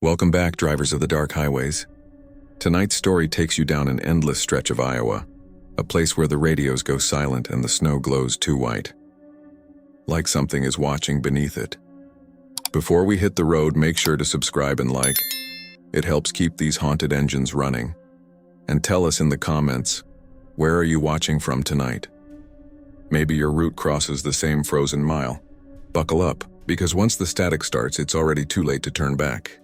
Welcome back, drivers of the dark highways. Tonight's story takes you down an endless stretch of Iowa, a place where the radios go silent and the snow glows too white, like something is watching beneath it. Before we hit the road, make sure to subscribe and like. It helps keep these haunted engines running. And tell us in the comments, where are you watching from tonight? Maybe your route crosses the same frozen mile. Buckle up, because once the static starts, it's already too late to turn back.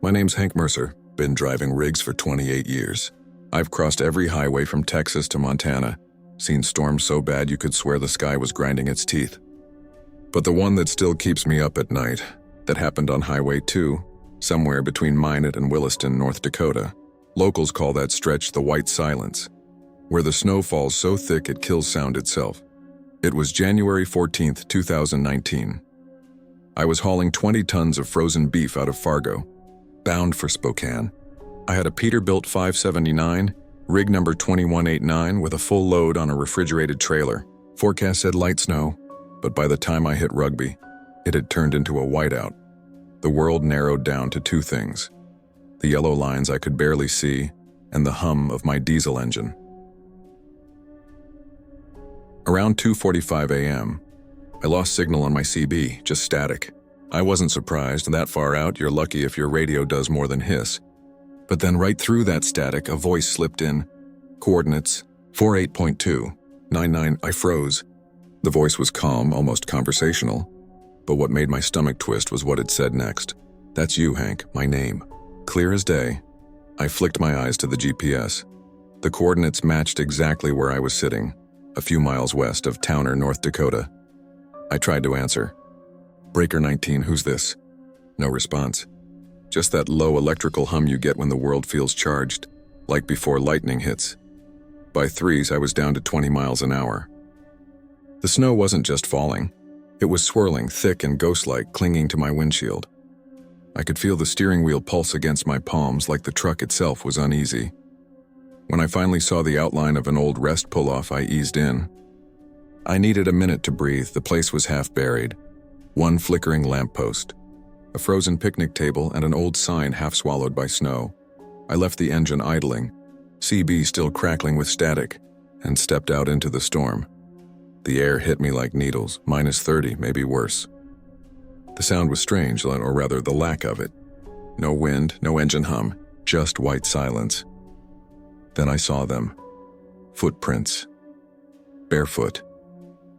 My name's Hank Mercer, been driving rigs for 28 years. I've crossed every highway from Texas to Montana, seen storms so bad you could swear the sky was grinding its teeth. But the one that still keeps me up at night, that happened on Highway 2, somewhere between Minot and Williston, North Dakota. Locals call that stretch the White Silence, where the snow falls so thick it kills sound itself. It was January 14th, 2019. I was hauling 20 tons of frozen beef out of Fargo, bound for Spokane. I had a Peterbilt 579, rig number 2189 with a full load on a refrigerated trailer. Forecast said light snow, but by the time I hit Rugby, it had turned into a whiteout. The world narrowed down to two things: the yellow lines I could barely see and the hum of my diesel engine. Around 2:45 a.m., I lost signal on my CB, just static. I wasn't surprised. That far out, you're lucky if your radio does more than hiss. But then right through that static, a voice slipped in. Coordinates 48.299. I froze. The voice was calm, almost conversational. But what made my stomach twist was what it said next. "That's you, Hank, my name." Clear as day. I flicked my eyes to the GPS. The coordinates matched exactly where I was sitting, a few miles west of Towner, North Dakota. I tried to answer. "Breaker 19, who's this?" No response. Just that low electrical hum you get when the world feels charged, like before lightning hits. By threes, I was down to 20 miles an hour. The snow wasn't just falling. It was swirling, thick and ghost-like, clinging to my windshield. I could feel the steering wheel pulse against my palms like the truck itself was uneasy. When I finally saw the outline of an old rest pull-off, I eased in. I needed a minute to breathe. The place was half buried. One flickering lamppost, a frozen picnic table, and an old sign half swallowed by snow. I left the engine idling, CB still crackling with static, and stepped out into the storm. The air hit me like needles, -30, maybe worse. The sound was strange, or rather the lack of it. No wind, no engine hum, just white silence. Then I saw them. Footprints. Barefoot.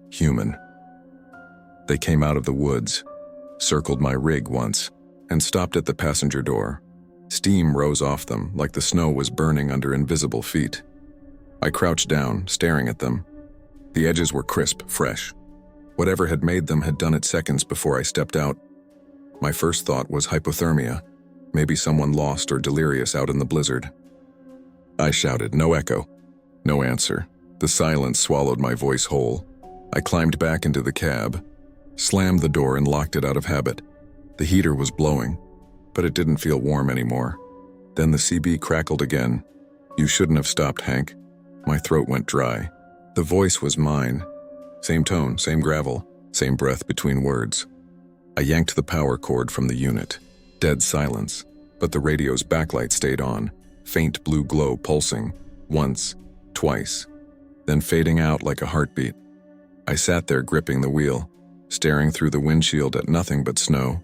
Human. They came out of the woods, circled my rig once, and stopped at the passenger door. Steam rose off them like the snow was burning under invisible feet. I crouched down, staring at them. The edges were crisp, fresh. Whatever had made them had done it seconds before I stepped out. My first thought was hypothermia, maybe someone lost or delirious out in the blizzard. I shouted, no echo, no answer. The silence swallowed my voice whole. I climbed back into the cab, slammed the door and locked it out of habit. The heater was blowing, but it didn't feel warm anymore. Then the CB crackled again. "You shouldn't have stopped, Hank." My throat went dry. The voice was mine. Same tone, same gravel, same breath between words. I yanked the power cord from the unit. Dead silence, but the radio's backlight stayed on, faint blue glow pulsing, once, twice, then fading out like a heartbeat. I sat there gripping the wheel, staring through the windshield at nothing but snow.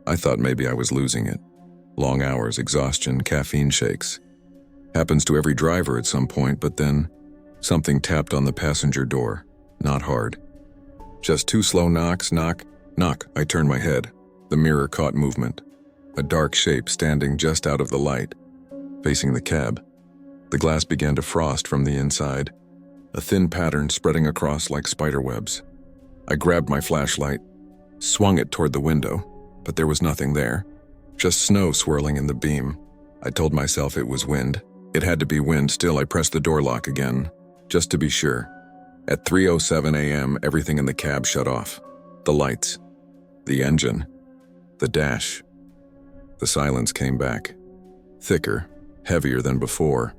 I thought maybe I was losing it. Long hours, exhaustion, caffeine shakes. Happens to every driver at some point, but then something tapped on the passenger door. Not hard. Just two slow knocks, knock, knock. I turned my head. The mirror caught movement. A dark shape standing just out of the light, facing the cab. The glass began to frost from the inside, a thin pattern spreading across like spider webs. I grabbed my flashlight, swung it toward the window, but there was nothing there. Just snow swirling in the beam. I told myself it was wind. It had to be wind. Still, I pressed the door lock again, just to be sure. At 3:07 a.m., everything in the cab shut off. The lights, the engine, the dash. The silence came back, thicker, heavier than before.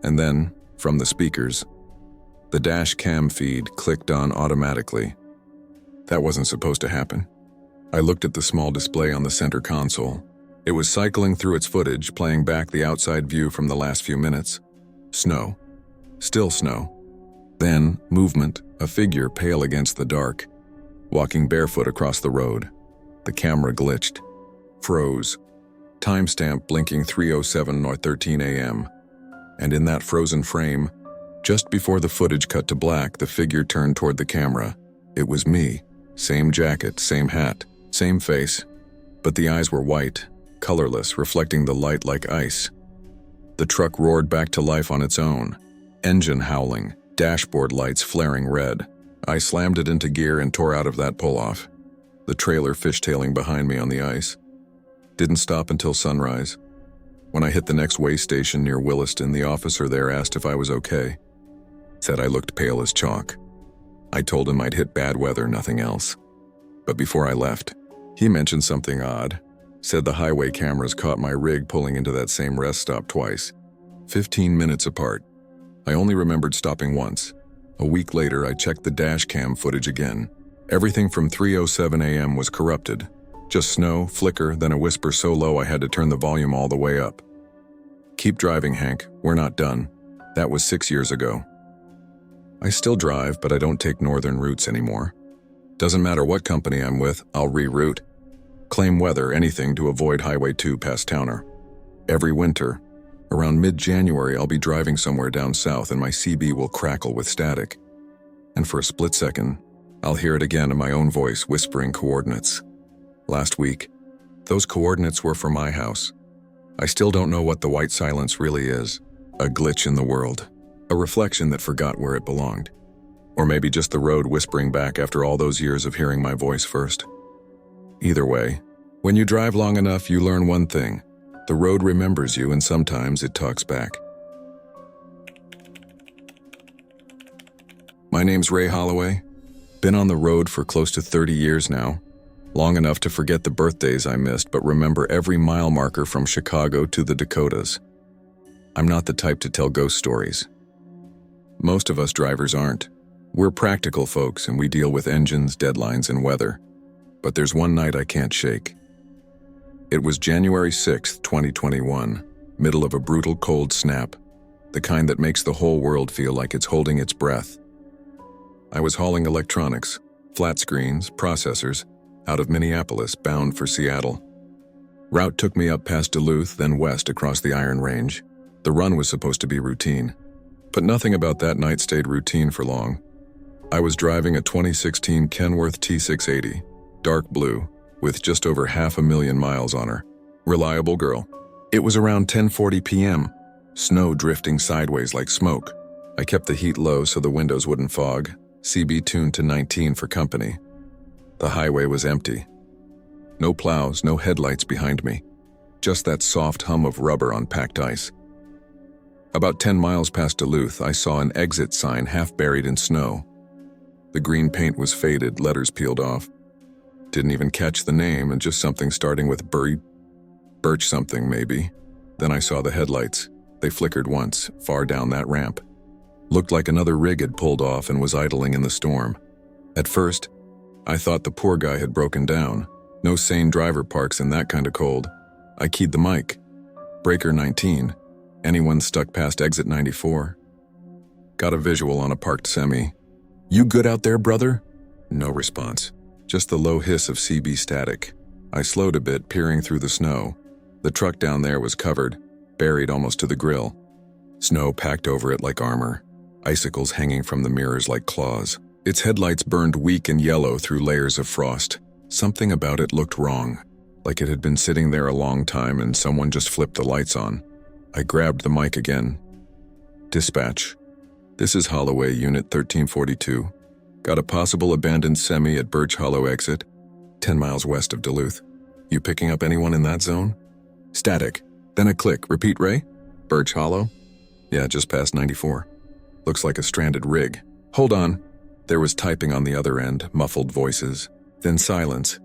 And then, from the speakers, the dash cam feed clicked on automatically. That wasn't supposed to happen. I looked at the small display on the center console. It was cycling through its footage, playing back the outside view from the last few minutes. Snow. Still snow. Then, movement, a figure pale against the dark, walking barefoot across the road. The camera glitched. Froze. Timestamp blinking 3:07 or 13 a.m. And in that frozen frame, just before the footage cut to black, the figure turned toward the camera. It was me. Same jacket, same hat, same face. But the eyes were white, colorless, reflecting the light like ice. The truck roared back to life on its own. Engine howling, dashboard lights flaring red. I slammed it into gear and tore out of that pull-off. The trailer fishtailing behind me on the ice. Didn't stop until sunrise. When I hit the next way station near Williston, the officer there asked if I was okay. Said I looked pale as chalk. I told him I'd hit bad weather, nothing else. But before I left, he mentioned something odd. Said the highway cameras caught my rig pulling into that same rest stop twice, 15 minutes apart. I only remembered stopping once. A week later, I checked the dash cam footage again. Everything from 3:07 a.m. was corrupted. Just snow, flicker, then a whisper so low I had to turn the volume all the way up. Keep driving, Hank. We're not done. That was 6 years ago. I still drive, but I don't take northern routes anymore. Doesn't matter what company I'm with, I'll reroute. Claim weather, anything to avoid Highway 2 past Towner. Every winter, around mid-January, I'll be driving somewhere down south and my CB will crackle with static. And for a split second, I'll hear it again in my own voice whispering coordinates. Last week, those coordinates were for my house. I still don't know what the white silence really is. A glitch in the world. A reflection that forgot where it belonged. Or maybe just the road whispering back after all those years of hearing my voice first. Either way, when you drive long enough, you learn one thing. The road remembers you and sometimes it talks back. My name's Ray Holloway. Been on the road for close to 30 years now. Long enough to forget the birthdays I missed, but remember every mile marker from Chicago to the Dakotas. I'm not the type to tell ghost stories. Most of us drivers aren't. We're practical folks and we deal with engines, deadlines, and weather. But there's one night I can't shake. It was January 6th, 2021, middle of a brutal cold snap, the kind that makes the whole world feel like it's holding its breath. I was hauling electronics, flat screens, processors, out of Minneapolis, bound for Seattle. Route took me up past Duluth, then west across the Iron Range. The run was supposed to be routine, but nothing about that night stayed routine for long. I was driving a 2016 Kenworth T680, dark blue, with just over 500,000 miles on her. Reliable girl. It was around 10:40 p.m., snow drifting sideways like smoke. I kept the heat low so the windows wouldn't fog, CB tuned to 19 for company. The highway was empty. No plows, no headlights behind me. Just that soft hum of rubber on packed ice. About 10 miles past Duluth, I saw an exit sign half buried in snow. The green paint was faded, letters peeled off. Didn't even catch the name and just something starting with Birch something maybe. Then I saw the headlights. They flickered once, far down that ramp. Looked like another rig had pulled off and was idling in the storm. At first, I thought the poor guy had broken down. No sane driver parks in that kind of cold. I keyed the mic. Breaker 19. Anyone stuck past exit 94? Got a visual on a parked semi. You good out there, brother? No response. Just the low hiss of CB static. I slowed a bit, peering through the snow. The truck down there was covered, buried almost to the grill. Snow packed over it like armor. Icicles hanging from the mirrors like claws. Its headlights burned weak and yellow through layers of frost. Something about it looked wrong, like it had been sitting there a long time and someone just flipped the lights on. I grabbed the mic again. Dispatch. This is Holloway, Unit 1342. Got a possible abandoned semi at Birch Hollow exit, 10 miles west of Duluth. You picking up anyone in that zone? Static. Then a click. Repeat, Ray? Birch Hollow? Yeah, just past 94. Looks like a stranded rig. Hold on. There was typing on the other end, muffled voices. Then silence.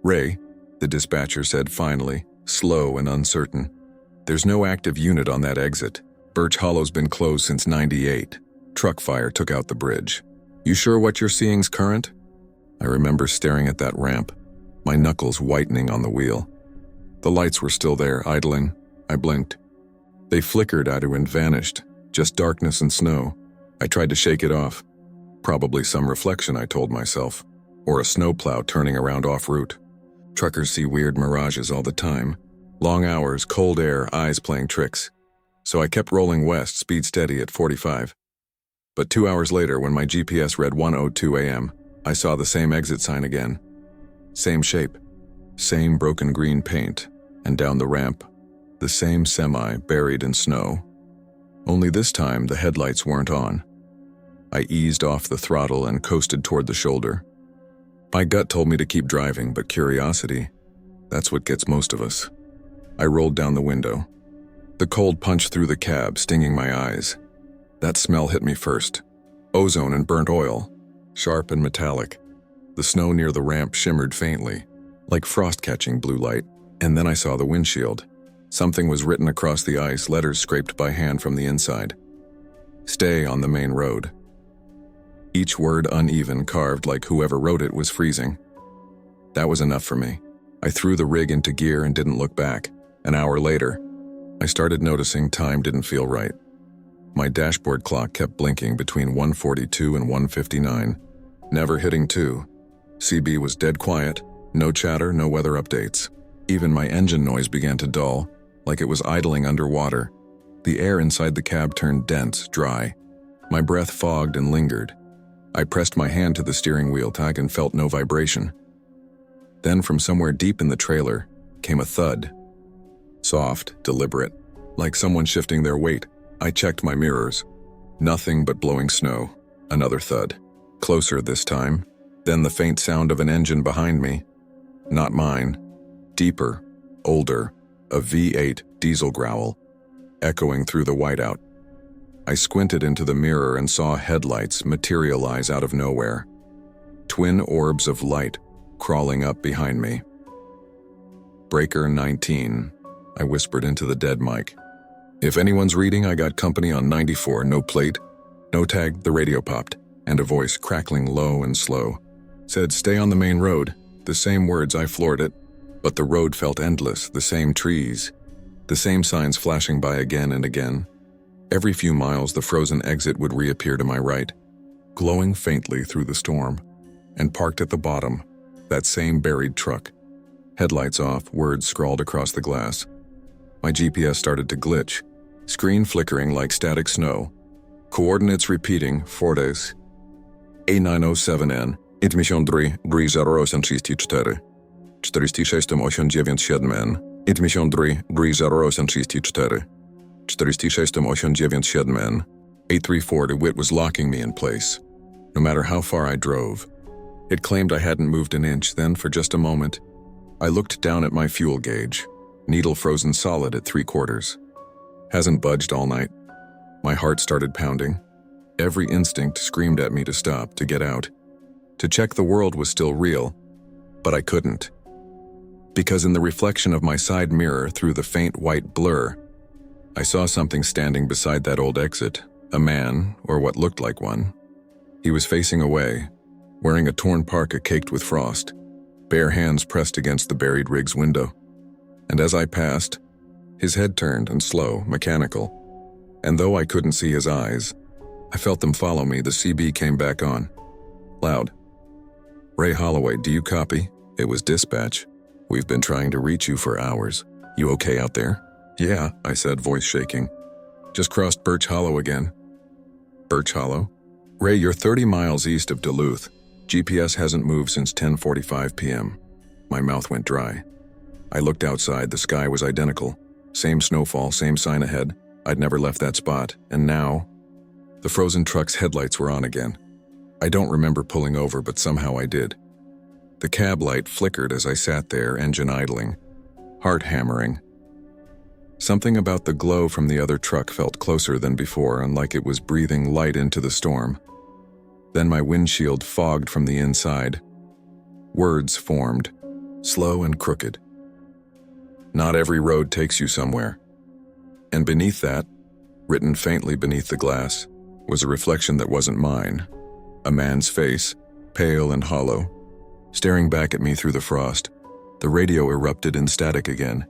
Ray, the dispatcher said finally, slow and uncertain. There's no active unit on that exit. Birch Hollow's been closed since '98. Truck fire took out the bridge. You sure what you're seeing's current? I remember staring at that ramp. my knuckles whitening on the wheel. The lights were still there, idling. I blinked. They flickered out and vanished, just darkness and snow. I tried to shake it off. Probably some reflection, I told myself, or a snowplow turning around off route. Truckers see weird mirages all the time. Long hours, cold air, eyes playing tricks. So I kept rolling west, speed steady at 45. But 2 hours later, when my GPS read 1:02 a.m., I saw the same exit sign again. Same shape, same broken green paint, and down the ramp, the same semi buried in snow. Only this time, the headlights weren't on. I eased off the throttle and coasted toward the shoulder. My gut told me to keep driving, but curiosity, that's what gets most of us. I rolled down the window. The cold punched through the cab, stinging my eyes. That smell hit me first. Ozone and burnt oil, sharp and metallic. The snow near the ramp shimmered faintly, like frost-catching blue light. And then I saw the windshield. Something was written across the ice, letters scraped by hand from the inside. Stay on the main road. Each word uneven, carved like whoever wrote it was freezing. That was enough for me. I threw the rig into gear and didn't look back. An hour later, I started noticing time didn't feel right. My dashboard clock kept blinking between 1:42 and 1:59, never hitting 2. CB was dead quiet, no chatter, no weather updates. Even my engine noise began to dull, like it was idling underwater. The air inside the cab turned dense, dry. My breath fogged and lingered. I pressed my hand to the steering wheel tag and felt no vibration. Then from somewhere deep in the trailer came a thud. Soft, deliberate, like someone shifting their weight. I checked my mirrors. Nothing but blowing snow. Another thud. Closer this time. Then the faint sound of an engine behind me. Not mine. Deeper, older, a V8 diesel growl, echoing through the whiteout. I squinted into the mirror and saw headlights materialize out of nowhere. Twin orbs of light crawling up behind me. Breaker 19, I whispered into the dead mic. If anyone's reading, I got company on 94, no plate, no tag. The radio popped, and a voice crackling low and slow said, "Stay on the main road." The same words, I floored it. But the road felt endless, the same trees, the same signs flashing by again and again. Every few miles, the frozen exit would reappear to my right, glowing faintly through the storm, and parked at the bottom, that same buried truck. Headlights off, words scrawled across the glass. My GPS started to glitch, screen flickering like static snow. Coordinates repeating, Fordes, A907N, 83-0864. 46-897N, 83-0864. 46-897N, 834. DeWitt was locking me in place, no matter how far I drove. It claimed I hadn't moved an inch. Then, for just a moment, I looked down at my fuel gauge, needle frozen solid at 3/4. Hasn't budged all night. My heart started pounding. Every instinct screamed at me to stop, to get out, to check the world was still real, but I couldn't. Because in the reflection of my side mirror through the faint white blur, I saw something standing beside that old exit, a man, or what looked like one. He was facing away, wearing a torn parka caked with frost, bare hands pressed against the buried rig's window. And as I passed, his head turned and slow, mechanical. And though I couldn't see his eyes, I felt them follow me. The CB came back on. Loud. "Ray Holloway, do you copy?" It was dispatch. "We've been trying to reach you for hours. You okay out there?" "Yeah," I said, voice shaking. "Just crossed Birch Hollow again." "Birch Hollow?" "Ray, you're 30 miles east of Duluth. GPS hasn't moved since 10:45 p.m. My mouth went dry. I looked outside. The sky was identical. Same snowfall, same sign ahead. I'd never left that spot. And now, the frozen truck's headlights were on again. I don't remember pulling over, but somehow I did. The cab light flickered as I sat there, engine idling, heart hammering. Something about the glow from the other truck felt closer than before, and like it was breathing light into the storm. Then my windshield fogged from the inside. Words formed, slow and crooked. "Not every road takes you somewhere." And beneath that, written faintly beneath the glass, was a reflection that wasn't mine. A man's face, pale and hollow, staring back at me through the frost. The radio erupted in static again.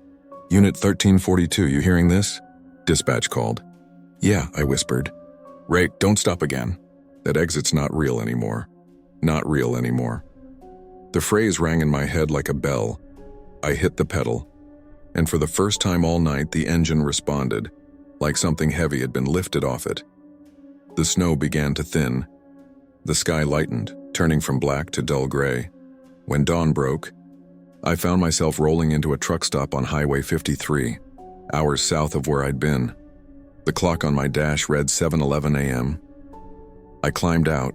"Unit 1342, you hearing this?" Dispatch called. "Yeah," I whispered. "Ray, don't stop again. That exit's not real anymore. Not real anymore." The phrase rang in my head like a bell. I hit the pedal, and for the first time all night the engine responded, like something heavy had been lifted off it. The snow began to thin. The sky lightened, turning from black to dull gray. When dawn broke, I found myself rolling into a truck stop on Highway 53, hours south of where I'd been. The clock on my dash read 7:11 a.m. I climbed out,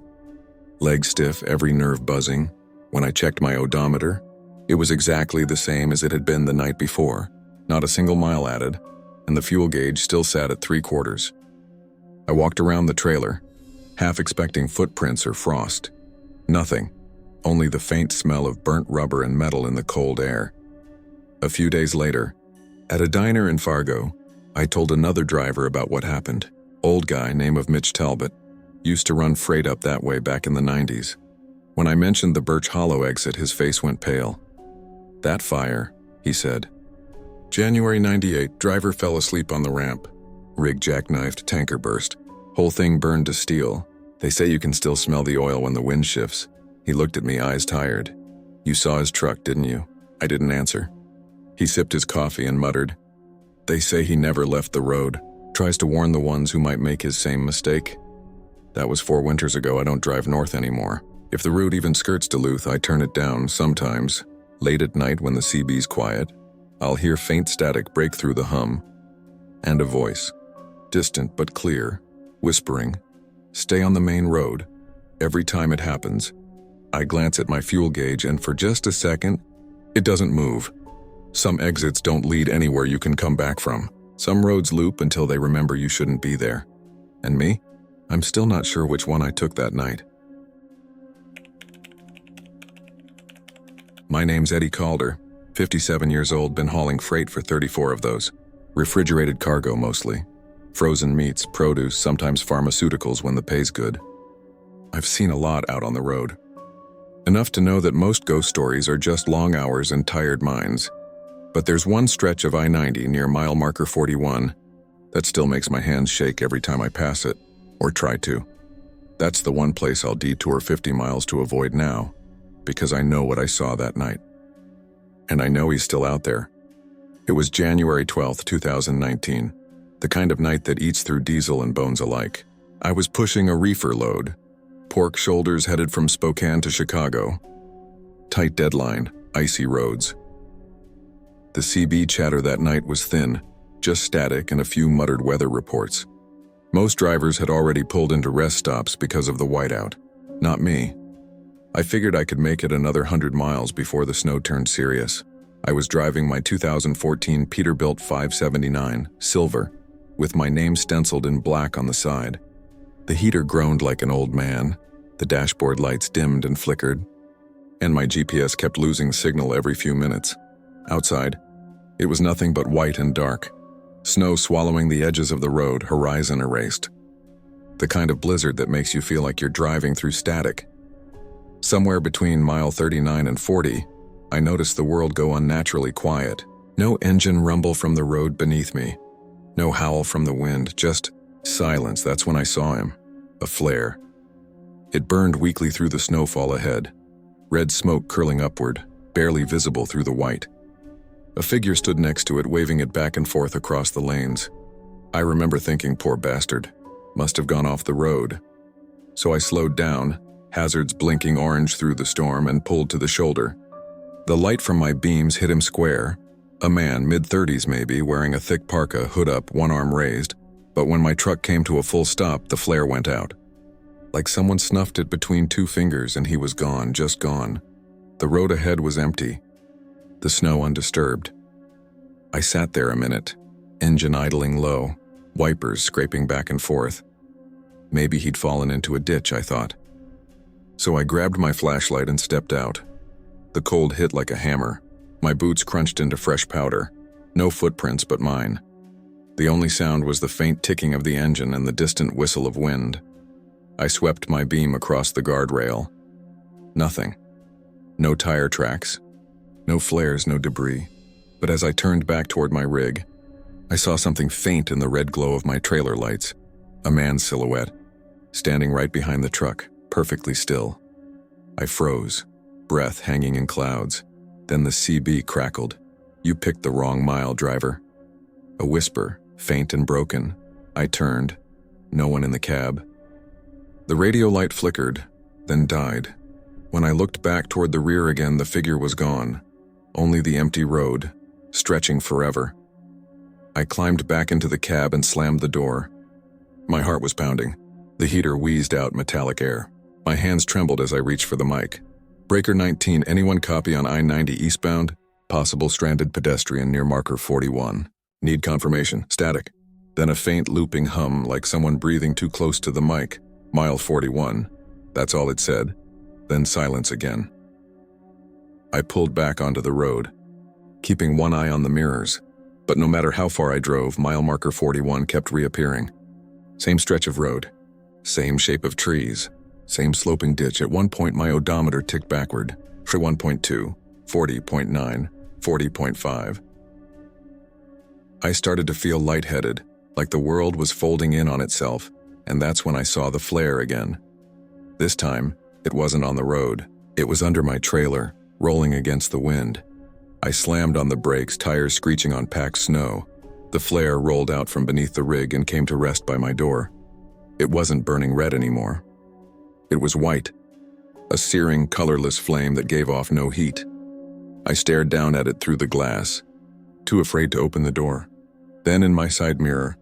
legs stiff, every nerve buzzing. When I checked my odometer, it was exactly the same as it had been the night before, not a single mile added, and the fuel gauge still sat at 3/4. I walked around the trailer, half expecting footprints or frost. Nothing, only the faint smell of burnt rubber and metal in the cold air. A few days later, at a diner in Fargo, I told another driver about what happened. Old guy, name of Mitch Talbot, used to run freight up that way back in the 90s. When I mentioned the Birch Hollow exit, his face went pale. "That fire," he said. "January 98, driver fell asleep on the ramp. Rig jackknifed, tanker burst. Whole thing burned to steel. They say you can still smell the oil when the wind shifts." He looked at me, eyes tired. "You saw his truck, didn't you?" I didn't answer. He sipped his coffee and muttered, "They say he never left the road. Tries to warn the ones who might make his same mistake. That was 4 winters ago. I don't drive north anymore. If the route even skirts Duluth, I turn it down sometimes. Late at night when the CB's quiet, I'll hear faint static break through the hum. And a voice, distant but clear, whispering, 'Stay on the main road.' Every time it happens, I glance at my fuel gauge and for just a second, it doesn't move. Some exits don't lead anywhere you can come back from. Some roads loop until they remember you shouldn't be there. And me? I'm still not sure which one I took that night." My name's Eddie Calder, 57 years old, been hauling freight for 34 of those. Refrigerated cargo mostly. Frozen meats, produce, sometimes pharmaceuticals when the pay's good. I've seen a lot out on the road. Enough to know that most ghost stories are just long hours and tired minds. But there's one stretch of I-90 near mile marker 41 that still makes my hands shake every time I pass it, or try to. That's the one place I'll detour 50 miles to avoid now, because I know what I saw that night. And I know he's still out there. It was January 12th, 2019, the kind of night that eats through diesel and bones alike. I was pushing a reefer load, pork shoulders headed from Spokane to Chicago. Tight deadline, icy roads. The CB chatter that night was thin, just static and a few muttered weather reports. Most drivers had already pulled into rest stops because of the whiteout. Not me. I figured I could make it another 100 miles before the snow turned serious. I was driving my 2014 Peterbilt 579, silver, with my name stenciled in black on the side. The heater groaned like an old man, the dashboard lights dimmed and flickered, and my GPS kept losing signal every few minutes. Outside, it was nothing but white and dark. Snow swallowing the edges of the road, horizon erased. The kind of blizzard that makes you feel like you're driving through static. Somewhere between mile 39 and 40, I noticed the world go unnaturally quiet. No engine rumble from the road beneath me. No howl from the wind, just silence. That's when I saw him. A flare. It burned weakly through the snowfall ahead. Red smoke curling upward, barely visible through the white. A figure stood next to it, waving it back and forth across the lanes. I remember thinking, poor bastard, must have gone off the road. So I slowed down, hazards blinking orange through the storm, and pulled to the shoulder. The light from my beams hit him square. A man, mid-30s maybe, wearing a thick parka, hood up, one arm raised. But when my truck came to a full stop, the flare went out. Like someone snuffed it between two fingers and he was gone, just gone. The road ahead was empty. The snow undisturbed. I sat there a minute, engine idling low, wipers scraping back and forth. Maybe he'd fallen into a ditch, I thought. So I grabbed my flashlight and stepped out. The cold hit like a hammer. My boots crunched into fresh powder. No footprints but mine. The only sound was the faint ticking of the engine and the distant whistle of wind. I swept my beam across the guardrail. Nothing. No tire tracks. No flares, no debris. But as I turned back toward my rig, I saw something faint in the red glow of my trailer lights. A man's silhouette, standing right behind the truck, perfectly still. I froze, breath hanging in clouds. Then the CB crackled. "You picked the wrong mile, driver." A whisper, faint and broken. I turned. No one in the cab. The radio light flickered, then died. When I looked back toward the rear again, the figure was gone. Only the empty road, stretching forever. I climbed back into the cab and slammed the door. My heart was pounding. The heater wheezed out metallic air. My hands trembled as I reached for the mic. "Breaker 19, anyone copy on I-90 eastbound? Possible stranded pedestrian near marker 41. Need confirmation. Static." Then a faint looping hum like someone breathing too close to the mic. "Mile 41. That's all it said. Then silence again. I pulled back onto the road, keeping one eye on the mirrors. But no matter how far I drove, mile marker 41 kept reappearing. Same stretch of road, same shape of trees, same sloping ditch. At one point, my odometer ticked backward. 41.2, 40.9, 40.5. I started to feel lightheaded, like the world was folding in on itself, and that's when I saw the flare again. This time, it wasn't on the road. It was under my trailer, rolling against the wind. I slammed on the brakes, tires screeching on packed snow. The flare rolled out from beneath the rig and came to rest by my door. It wasn't burning red anymore. It was white, a searing, colorless flame that gave off no heat. I stared down at it through the glass, too afraid to open the door. Then in my side mirror,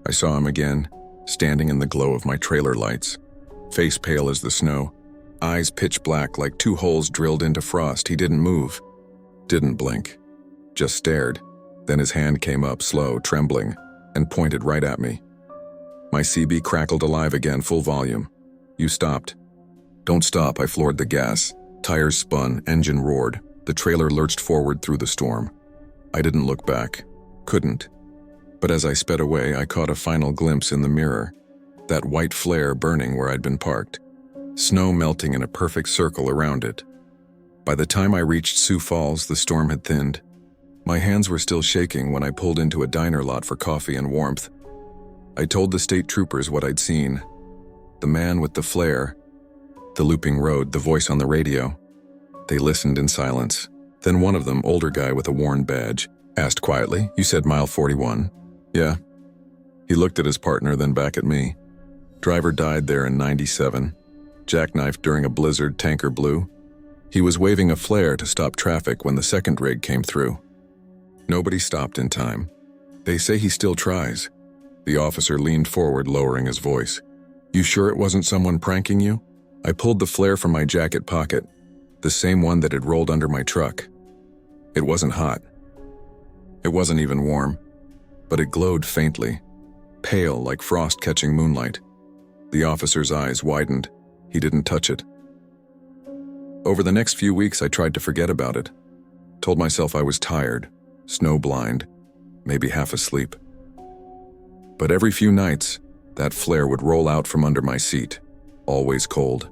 I saw him again, standing in the glow of my trailer lights, face pale as the snow, eyes pitch black like two holes drilled into frost. He didn't move, didn't blink, just stared. Then his hand came up, slow, trembling, and pointed right at me. My CB crackled alive again, full volume. "You stopped." "Don't stop," I floored the gas. Tires spun, engine roared. The trailer lurched forward through the storm. I didn't look back. Couldn't. But as I sped away, I caught a final glimpse in the mirror. That white flare burning where I'd been parked. Snow melting in a perfect circle around it. By the time I reached Sioux Falls, the storm had thinned. My hands were still shaking when I pulled into a diner lot for coffee and warmth. I told the state troopers what I'd seen. The man with the flare, the looping road, the voice on the radio. They listened in silence. Then one of them, older guy with a worn badge, asked quietly, "You said mile 41? "Yeah." He looked at his partner, then back at me. "Driver died there in 97. Jackknifed during a blizzard, tanker blew. He was waving a flare to stop traffic when the second rig came through. Nobody stopped in time. They say he still tries." The officer leaned forward, lowering his voice. "You sure it wasn't someone pranking you?" I pulled the flare from my jacket pocket, the same one that had rolled under my truck. It wasn't hot. It wasn't even warm, but it glowed faintly, pale like frost catching moonlight. The officer's eyes widened. He didn't touch it. Over the next few weeks, I tried to forget about it. Told myself I was tired, snow-blind, maybe half asleep. But every few nights, that flare would roll out from under my seat, always cold,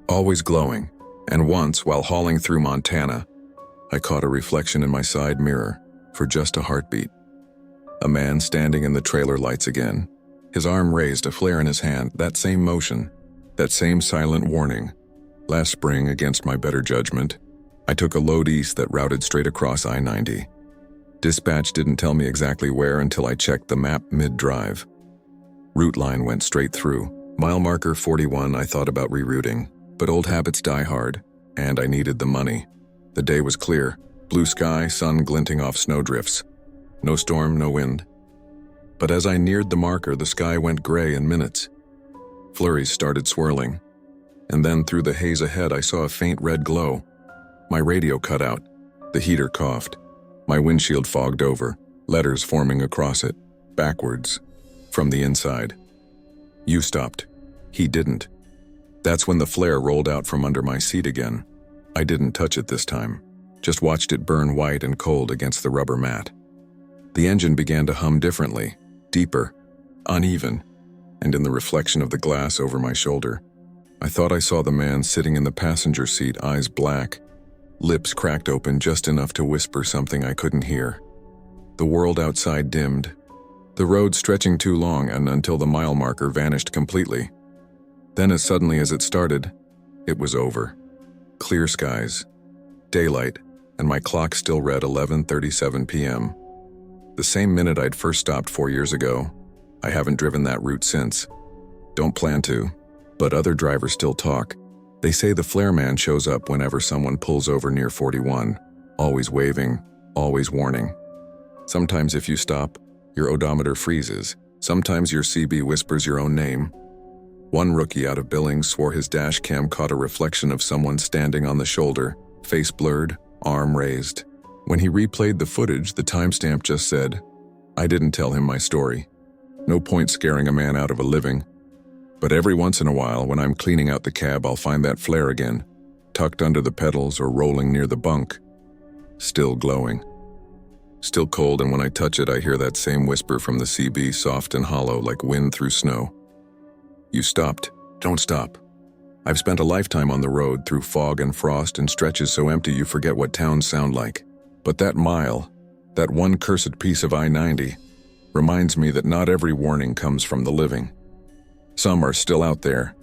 always glowing. And once, while hauling through Montana, I caught a reflection in my side mirror for just a heartbeat. A man standing in the trailer lights again, his arm raised, a flare in his hand, that same motion, that same silent warning. Last spring, against my better judgment, I took a load east that routed straight across I-90. Dispatch didn't tell me exactly where until I checked the map mid-drive. Route line went straight through. Mile marker 41, I thought about rerouting, but old habits die hard, and I needed the money. The day was clear, blue sky, sun glinting off snowdrifts. No storm, no wind. But as I neared the marker, the sky went gray in minutes. Flurries started swirling, and then through the haze ahead I saw a faint red glow. My radio cut out. The heater coughed. My windshield fogged over, letters forming across it, backwards, from the inside. "You stopped." He didn't. That's when the flare rolled out from under my seat again. I didn't touch it this time, just watched it burn white and cold against the rubber mat. The engine began to hum differently, deeper, uneven, and in the reflection of the glass over my shoulder, I thought I saw the man sitting in the passenger seat, eyes black, lips cracked open just enough to whisper something I couldn't hear. The world outside dimmed, the road stretching too long and until the mile marker vanished completely. Then as suddenly as it started, it was over. Clear skies, daylight, and my clock still read 11:37 p.m. The same minute I'd first stopped 4 years ago. I haven't driven that route since. Don't plan to, but other drivers still talk. They say the flare man shows up whenever someone pulls over near 41, always waving, always warning. Sometimes if you stop, your odometer freezes. Sometimes your CB whispers your own name. One rookie out of Billings swore his dash cam caught a reflection of someone standing on the shoulder, face blurred, arm raised. When he replayed the footage, the timestamp just said, "I didn't tell him my story." No point scaring a man out of a living. But every once in a while, when I'm cleaning out the cab, I'll find that flare again, tucked under the pedals or rolling near the bunk. Still glowing. Still cold, and when I touch it, I hear that same whisper from the CB, soft and hollow like wind through snow. You stopped. Don't stop. I've spent a lifetime on the road through fog and frost and stretches so empty you forget what towns sound like. But that mile, that one cursed piece of I-90, reminds me that not every warning comes from the living. Some are still out there,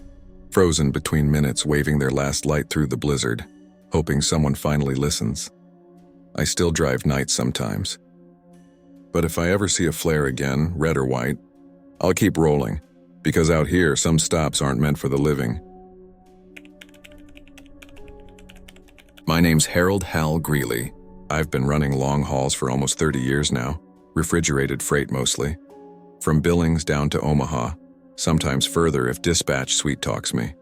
frozen between minutes, waving their last light through the blizzard, hoping someone finally listens. I still drive nights sometimes. But if I ever see a flare again, red or white, I'll keep rolling, because out here some stops aren't meant for the living. My name's Harold Hal Greeley. I've been running long hauls for almost 30 years now, refrigerated freight mostly, from Billings down to Omaha, sometimes further if dispatch sweet talks me.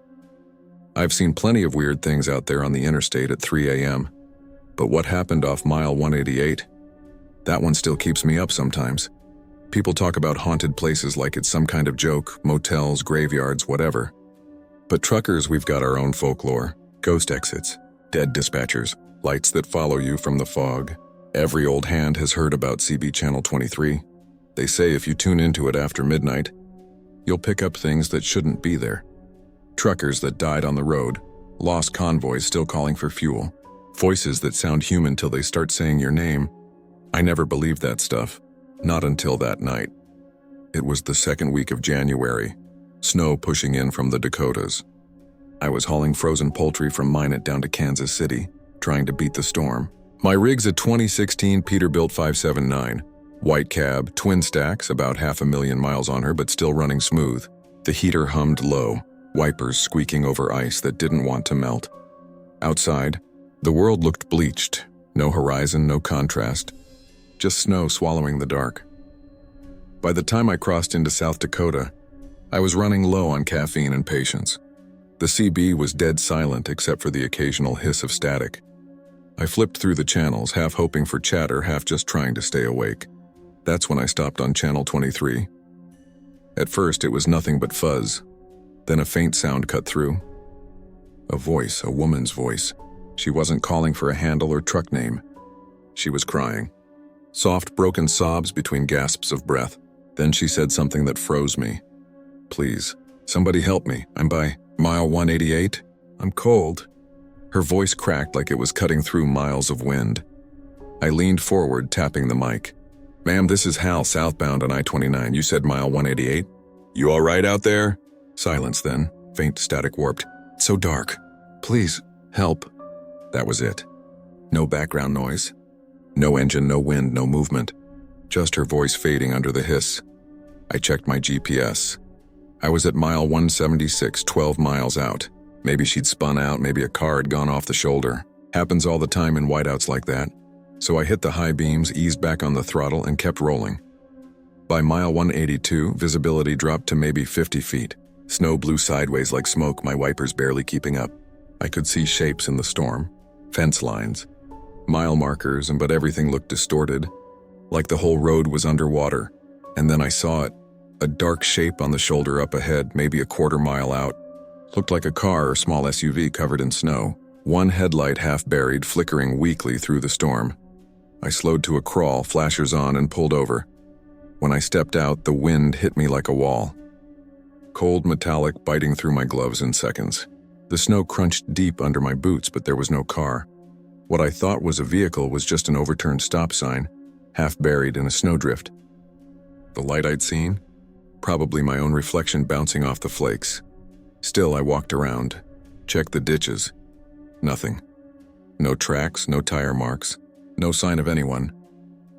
I've seen plenty of weird things out there on the interstate at 3 a.m., but what happened off mile 188? That one still keeps me up sometimes. People talk about haunted places like it's some kind of joke, motels, graveyards, whatever. But truckers, we've got our own folklore, ghost exits, dead dispatchers, lights that follow you from the fog. Every old hand has heard about CB Channel 23. They say if you tune into it after midnight, you'll pick up things that shouldn't be there. Truckers that died on the road, lost convoys still calling for fuel, voices that sound human till they start saying your name. I never believed that stuff, not until that night. It was the second week of January, snow pushing in from the Dakotas. I was hauling frozen poultry from Minot down to Kansas City, trying to beat the storm. My rig's a 2016 Peterbilt 579. White cab, twin stacks, about 500,000 miles on her but still running smooth. The heater hummed low, wipers squeaking over ice that didn't want to melt. Outside, the world looked bleached. No horizon, no contrast. Just snow swallowing the dark. By the time I crossed into South Dakota, I was running low on caffeine and patience. The CB was dead silent except for the occasional hiss of static. I flipped through the channels, half hoping for chatter, half just trying to stay awake. That's when I stopped on Channel 23. At first, it was nothing but fuzz. Then a faint sound cut through. A voice, a woman's voice. She wasn't calling for a handle or truck name. She was crying. Soft, broken sobs between gasps of breath. Then she said something that froze me. "Please, somebody help me. I'm by mile 188. I'm cold." Her voice cracked like it was cutting through miles of wind. I leaned forward, tapping the mic. "Ma'am, this is Hal, southbound on I-29. You said mile 188? You all right out there?" Silence then, faint static warped. "It's so dark. Please, help." That was it. No background noise. No engine, no wind, no movement. Just her voice fading under the hiss. I checked my GPS. I was at mile 176, 12 miles out. Maybe she'd spun out, maybe a car had gone off the shoulder. Happens all the time in whiteouts like that. So I hit the high beams, eased back on the throttle, and kept rolling. By mile 182, visibility dropped to maybe 50 feet. Snow blew sideways like smoke, my wipers barely keeping up. I could see shapes in the storm. Fence lines. Mile markers, but everything looked distorted. Like the whole road was underwater. And then I saw it. A dark shape on the shoulder up ahead, maybe a quarter mile out. Looked like a car or small SUV covered in snow. One headlight half buried, flickering weakly through the storm. I slowed to a crawl, flashers on, and pulled over. When I stepped out, the wind hit me like a wall. Cold metallic biting through my gloves in seconds. The snow crunched deep under my boots, but there was no car. What I thought was a vehicle was just an overturned stop sign, half buried in a snowdrift. The light I'd seen? Probably my own reflection bouncing off the flakes. Still, I walked around, checked the ditches. Nothing. No tracks, no tire marks, no sign of anyone.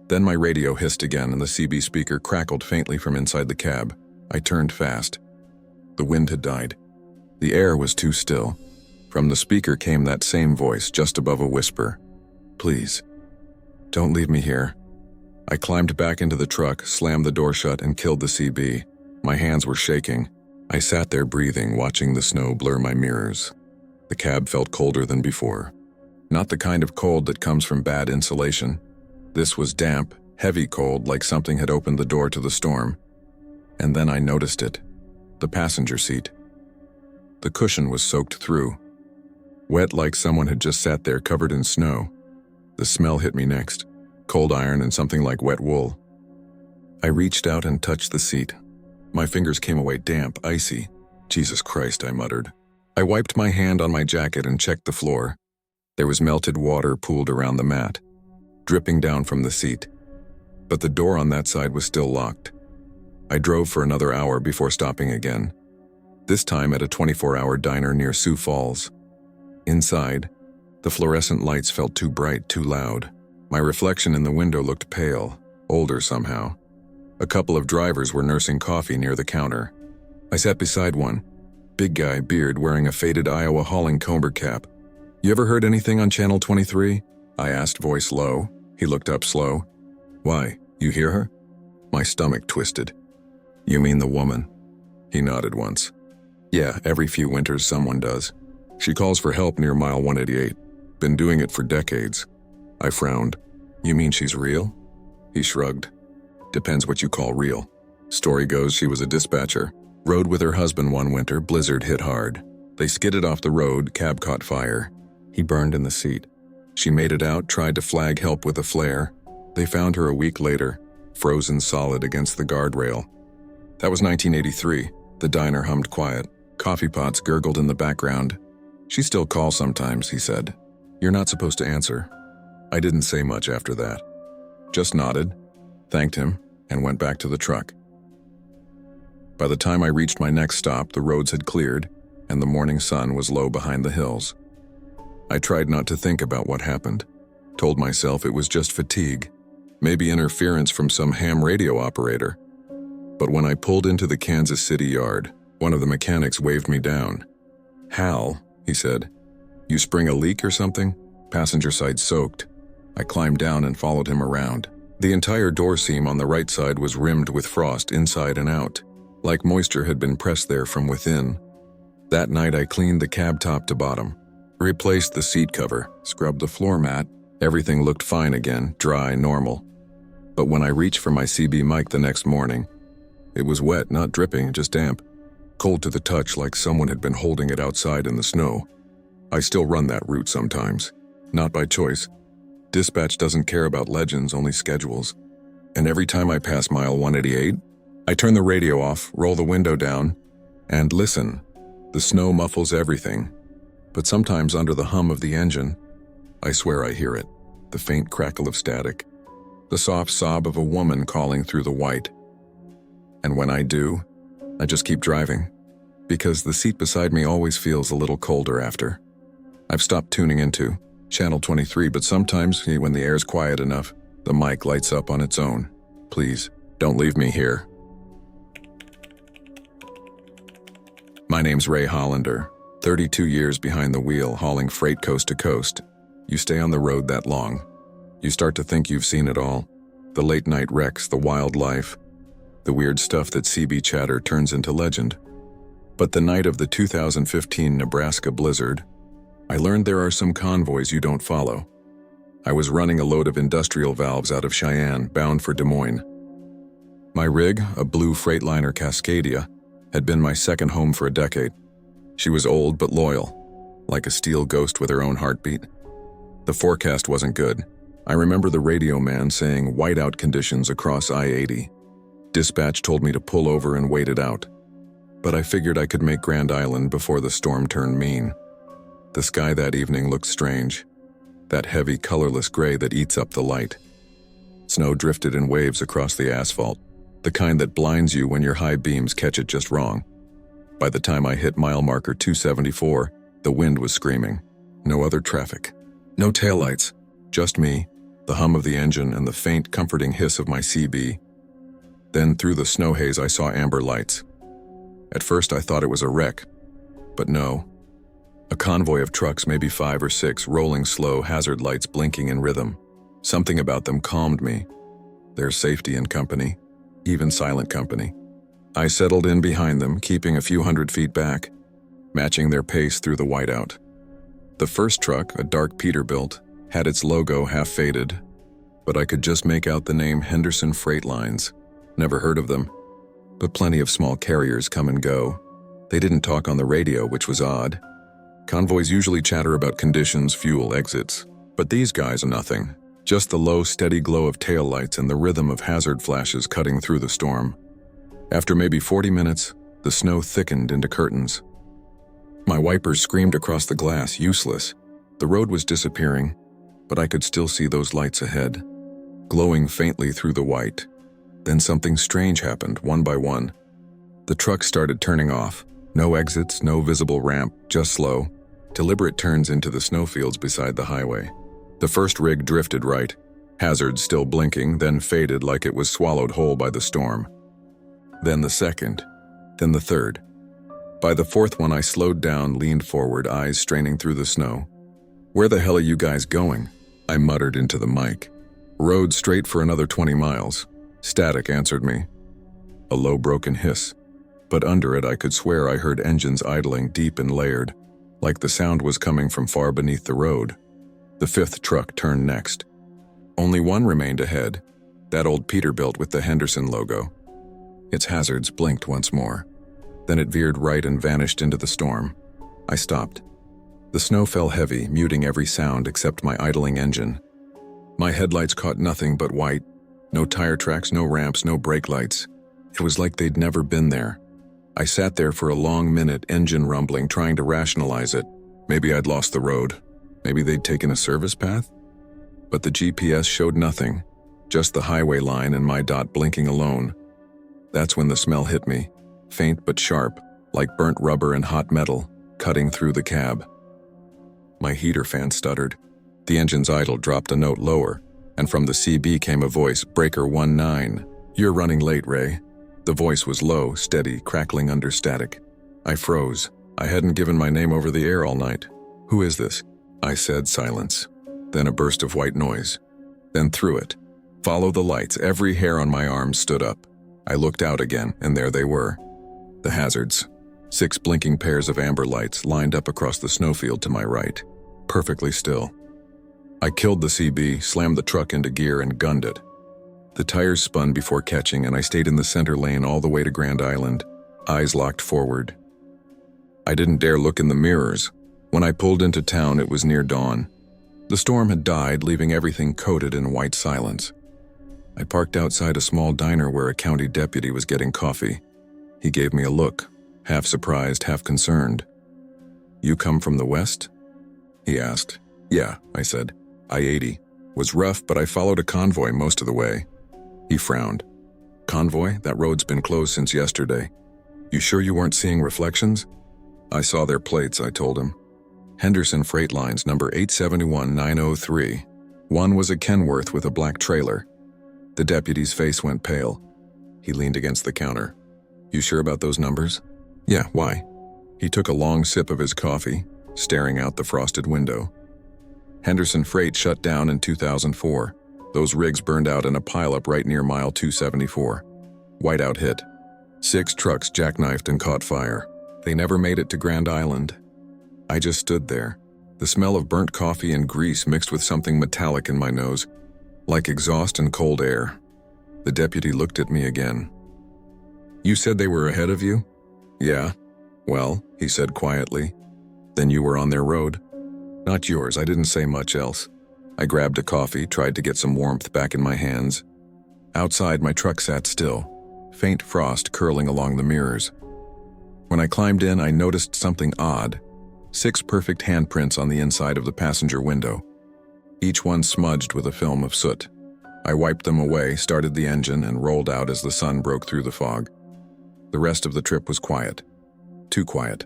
Then my radio hissed again and the CB speaker crackled faintly from inside the cab. I turned fast. The wind had died. The air was too still. From the speaker came that same voice, just above a whisper. "Please, don't leave me here." I climbed back into the truck, slammed the door shut, and killed the CB. My hands were shaking. I sat there breathing, watching the snow blur my mirrors. The cab felt colder than before. Not the kind of cold that comes from bad insulation. This was damp, heavy cold, like something had opened the door to the storm. And then I noticed it. The passenger seat. The cushion was soaked through. Wet like someone had just sat there covered in snow. The smell hit me next. Cold iron and something like wet wool. I reached out and touched the seat. My fingers came away damp, icy. "Jesus Christ," I muttered. I wiped my hand on my jacket and checked the floor. There was melted water pooled around the mat, dripping down from the seat. But the door on that side was still locked. I drove for another hour before stopping again. This time at a 24-hour diner near Sioux Falls. Inside, the fluorescent lights felt too bright, too loud. My reflection in the window looked pale, older somehow. A couple of drivers were nursing coffee near the counter. I sat beside one. Big guy, beard, wearing a faded Iowa hauling comber cap. "You ever heard anything on Channel 23? I asked, voice low. He looked up slow. "Why, you hear her?" My stomach twisted. "You mean the woman?" He nodded once. "Yeah, every few winters someone does. She calls for help near mile 188. Been doing it for decades." I frowned. "You mean she's real?" He shrugged. "Depends what you call real. Story goes she was a dispatcher. Rode with her husband one winter, blizzard hit hard. They skidded off the road, cab caught fire. He burned in the seat. She made it out, tried to flag help with a flare. They found her a week later, frozen solid against the guardrail. That was 1983. The diner hummed quiet. Coffee pots gurgled in the background. "She still calls sometimes," he said. "You're not supposed to answer." I didn't say much after that. Just nodded, thanked him, and went back to the truck. By the time I reached my next stop, the roads had cleared, and the morning sun was low behind the hills. I tried not to think about what happened. Told myself it was just fatigue, maybe interference from some ham radio operator. But when I pulled into the Kansas City yard, one of the mechanics waved me down. "Hal," he said, "you spring a leak or something? Passenger side soaked." I climbed down and followed him around. The entire door seam on the right side was rimmed with frost inside and out, like moisture had been pressed there from within. That night I cleaned the cab top to bottom, replaced the seat cover, scrubbed the floor mat. Everything looked fine again, dry, normal. But when I reached for my CB mic the next morning, it was wet, not dripping, just damp. Cold to the touch, like someone had been holding it outside in the snow. I still run that route sometimes. Not by choice. Dispatch doesn't care about legends, only schedules. And every time I pass mile 188, I turn the radio off, roll the window down, and listen. The snow muffles everything. But sometimes under the hum of the engine, I swear I hear it. The faint crackle of static. The soft sob of a woman calling through the white. And when I do, I just keep driving. Because the seat beside me always feels a little colder after. I've stopped tuning into Channel 23, but sometimes, when the air's quiet enough, the mic lights up on its own. Please, don't leave me here. My name's Ray Hollander, 32 years behind the wheel, hauling freight coast to coast. You stay on the road that long. You start to think you've seen it all. The late-night wrecks, the wildlife, the weird stuff that CB chatter turns into legend. But the night of the 2015 Nebraska blizzard, I learned there are some convoys you don't follow. I was running a load of industrial valves out of Cheyenne, bound for Des Moines. My rig, a blue Freightliner Cascadia, had been my second home for a decade. She was old but loyal, like a steel ghost with her own heartbeat. The forecast wasn't good. I remember the radio man saying whiteout conditions across I-80. Dispatch told me to pull over and wait it out. But I figured I could make Grand Island before the storm turned mean. The sky that evening looked strange. that heavy, colorless gray that eats up the light. Snow drifted in waves across the asphalt, the kind that blinds you when your high beams catch it just wrong. By the time I hit mile marker 274, the wind was screaming. No other traffic. No taillights. Just me, the hum of the engine, and the faint, comforting hiss of my CB. Then through the snow haze I saw amber lights. At first I thought it was a wreck, but no. A convoy of trucks, maybe 5 or 6, rolling slow, hazard lights blinking in rhythm. Something about them calmed me. There's safety in company, even silent company. I settled in behind them, keeping a few hundred feet back, matching their pace through the whiteout. The first truck, a dark Peterbilt, had its logo half faded, but I could just make out the name Henderson Freight Lines. Never heard of them, but plenty of small carriers come and go. They didn't talk on the radio, which was odd. Convoys usually chatter about conditions, fuel, exits, but these guys are nothing. Just the low, steady glow of taillights and the rhythm of hazard flashes cutting through the storm. After maybe 40 minutes, the snow thickened into curtains. My wipers screamed across the glass, useless. The road was disappearing, but I could still see those lights ahead, glowing faintly through the white. Then something strange happened, one by one. The trucks started turning off. No exits, no visible ramp, just slow, deliberate turns into the snowfields beside the highway. The first rig drifted right, hazards still blinking, then faded like it was swallowed whole by the storm. Then the second, then the third. By the fourth one I slowed down, leaned forward, eyes straining through the snow. "Where the hell are you guys going?" I muttered into the mic. "Road straight for another 20 miles. Static answered me. A low broken hiss, but under it I could swear I heard engines idling deep and layered, like the sound was coming from far beneath the road. The fifth truck turned next. Only one remained ahead, that old Peterbilt with the Henderson logo. Its hazards blinked once more. Then it veered right and vanished into the storm. I stopped. The snow fell heavy, muting every sound except my idling engine. My headlights caught nothing but white. No tire tracks, no ramps, no brake lights. It was like they'd never been there. I sat there for a long minute, engine rumbling, trying to rationalize it. Maybe I'd lost the road. Maybe they'd taken a service path? But the GPS showed nothing, just the highway line and my dot blinking alone. That's when the smell hit me, faint but sharp, like burnt rubber and hot metal, cutting through the cab. My heater fan stuttered. The engine's idle dropped a note lower, and from the CB came a voice, "Breaker 19. You're running late, Ray." The voice was low, steady, crackling under static. I froze. I hadn't given my name over the air all night. "Who is this?" I said. Silence. Then a burst of white noise. Then through it. Follow the lights. Every hair on my arm stood up. I looked out again, and there they were. The hazards. 6 blinking pairs of amber lights lined up across the snowfield to my right. Perfectly still. I killed the CB, slammed the truck into gear, and gunned it. The tires spun before catching, and I stayed in the center lane all the way to Grand Island, eyes locked forward. I didn't dare look in the mirrors. When I pulled into town, it was near dawn. The storm had died, leaving everything coated in white silence. I parked outside a small diner where a county deputy was getting coffee. He gave me a look, half surprised, half concerned. "You come from the west?" he asked. "Yeah," I said. I-80. Was rough, but I followed a convoy most of the way. He frowned. "Convoy? That road's been closed since yesterday. You sure you weren't seeing reflections?" "I saw their plates," I told him. "Henderson Freight Lines, number 871903. One was a Kenworth with a black trailer." The deputy's face went pale. He leaned against the counter. "You sure about those numbers?" "Yeah, why?" He took a long sip of his coffee, staring out the frosted window. "Henderson Freight shut down in 2004. Those rigs burned out in a pileup right near mile 274. Whiteout hit. 6 trucks jackknifed and caught fire. They never made it to Grand Island." I just stood there, the smell of burnt coffee and grease mixed with something metallic in my nose, like exhaust and cold air. The deputy looked at me again. "You said they were ahead of you?" "Yeah." "Well," he said quietly, "then you were on their road." "Not yours." I didn't say much else. I grabbed a coffee, tried to get some warmth back in my hands. Outside, my truck sat still, faint frost curling along the mirrors. When I climbed in, I noticed something odd. 6 perfect handprints on the inside of the passenger window. each one smudged with a film of soot. I wiped them away, started the engine, and rolled out as the sun broke through the fog. The rest of the trip was quiet. Too quiet.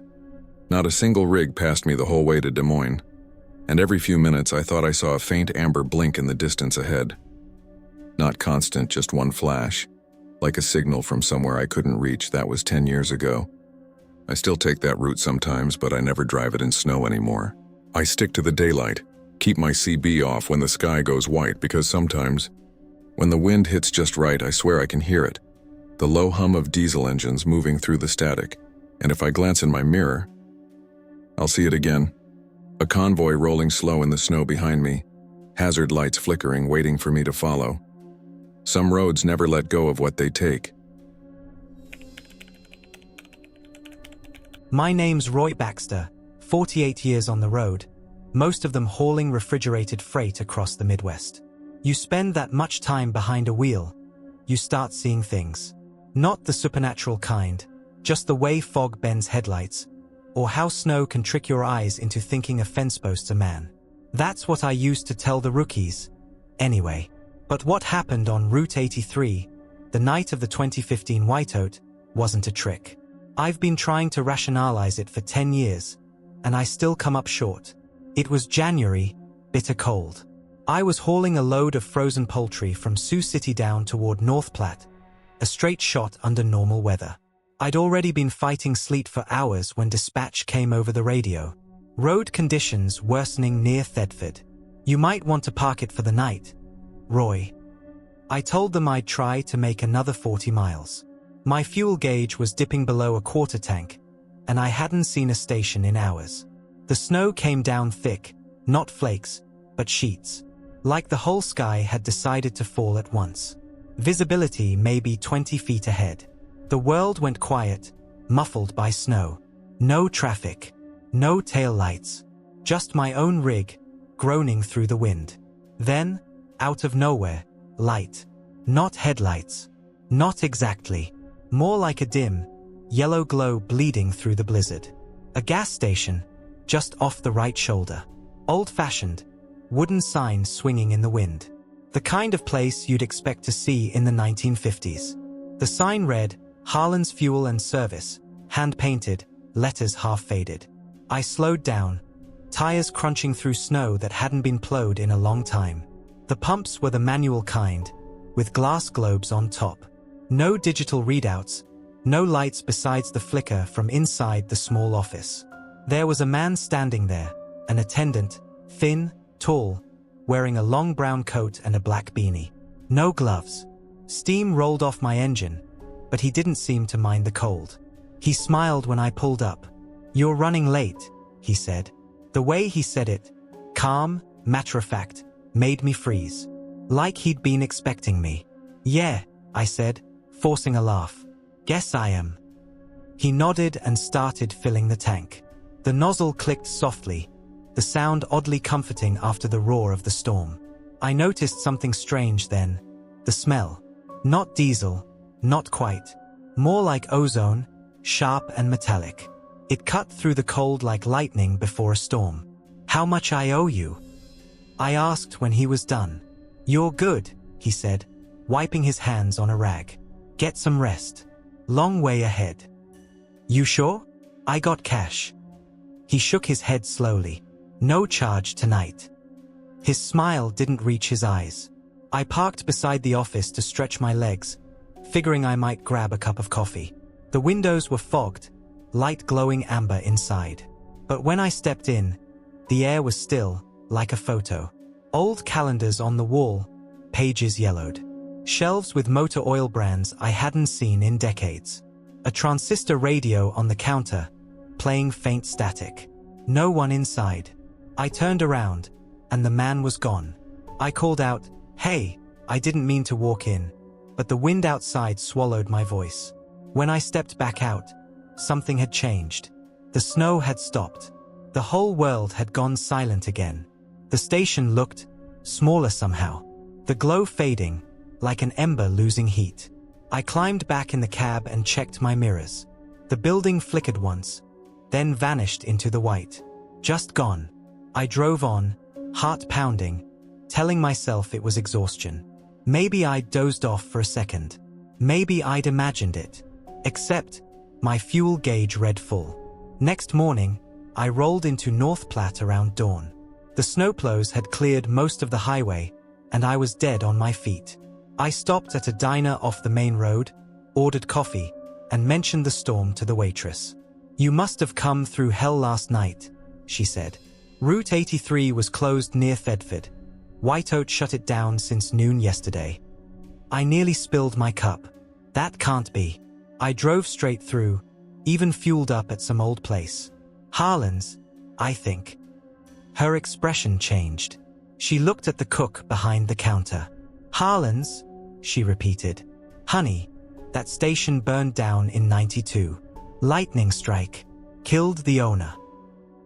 Not a single rig passed me the whole way to Des Moines, and every few minutes I thought I saw a faint amber blink in the distance ahead. Not constant, just one flash, like a signal from somewhere I couldn't reach. That was 10 years ago. I still take that route sometimes, but I never drive it in snow anymore. I stick to the daylight, keep my CB off when the sky goes white, because sometimes, when the wind hits just right, I swear I can hear it. The low hum of diesel engines moving through the static, and if I glance in my mirror, I'll see it again. A convoy rolling slow in the snow behind me, hazard lights flickering, waiting for me to follow. Some roads never let go of what they take. My name's Roy Baxter, 48 years on the road, most of them hauling refrigerated freight across the Midwest. You spend that much time behind a wheel, you start seeing things. Not the supernatural kind, just the way fog bends headlights, or how snow can trick your eyes into thinking a fence post's a man. That's what I used to tell the rookies. Anyway, but what happened on Route 83, the night of the 2015 whiteout, wasn't a trick. I've been trying to rationalize it for 10 years, and I still come up short. It was January, bitter cold. I was hauling a load of frozen poultry from Sioux City down toward North Platte, a straight shot under normal weather. I'd already been fighting sleet for hours when dispatch came over the radio. Road conditions worsening near Thetford. You might want to park it for the night, Roy. I told them I'd try to make another 40 miles. My fuel gauge was dipping below a quarter tank, and I hadn't seen a station in hours. The snow came down thick, not flakes, but sheets. Like the whole sky had decided to fall at once. Visibility maybe 20 feet ahead. The world went quiet, muffled by snow. No traffic, no tail lights, just my own rig, groaning through the wind. Then, out of nowhere, light. Not headlights. Not exactly. More like a dim, yellow glow bleeding through the blizzard. A gas station, just off the right shoulder. Old-fashioned, wooden sign swinging in the wind. The kind of place you'd expect to see in the 1950s. The sign read, Harlan's Fuel and Service, hand-painted, letters half-faded. I slowed down, tires crunching through snow that hadn't been plowed in a long time. The pumps were the manual kind, with glass globes on top. No digital readouts, no lights besides the flicker from inside the small office. There was a man standing there, an attendant, thin, tall, wearing a long brown coat and a black beanie. No gloves. Steam rolled off my engine, but he didn't seem to mind the cold. He smiled when I pulled up. "You're running late," he said. The way he said it, calm, matter-of-fact, made me freeze. Like he'd been expecting me. "Yeah," I said, forcing a laugh. "Guess I am." He nodded and started filling the tank. The nozzle clicked softly, the sound oddly comforting after the roar of the storm. I noticed something strange then. The smell. Not diesel, not quite. More like ozone, sharp and metallic. It cut through the cold like lightning before a storm. "How much I owe you?" I asked when he was done. "You're good," he said, wiping his hands on a rag. "Get some rest. Long way ahead." "You sure?" "I got cash." He shook his head slowly. "No charge tonight." His smile didn't reach his eyes. I parked beside the office to stretch my legs, figuring I might grab a cup of coffee. The windows were fogged, light glowing amber inside. But when I stepped in, the air was still, like a photo. Old calendars on the wall, pages yellowed. Shelves with motor oil brands I hadn't seen in decades. A transistor radio on the counter, playing faint static. No one inside. I turned around, and the man was gone. I called out, "Hey," I didn't mean to walk in, but the wind outside swallowed my voice. When I stepped back out, something had changed. The snow had stopped. The whole world had gone silent again. The station looked smaller somehow. The glow fading, like an ember losing heat. I climbed back in the cab and checked my mirrors. The building flickered once, then vanished into the white. Just gone. I drove on, heart pounding, telling myself it was exhaustion. Maybe I'd dozed off for a second. Maybe I'd imagined it. Except, my fuel gauge read full. Next morning, I rolled into North Platte around dawn. The snowplows had cleared most of the highway, and I was dead on my feet. I stopped at a diner off the main road, ordered coffee, and mentioned the storm to the waitress. "You must have come through hell last night," she said. "Route 83 was closed near Thedford. Whiteout shut it down since noon yesterday." I nearly spilled my cup. That can't be. I drove straight through, even fueled up at some old place. Harlan's, I think. Her expression changed. She looked at the cook behind the counter. "Harlan's?" she repeated. "Honey, that station burned down in '92. Lightning strike. Killed the owner."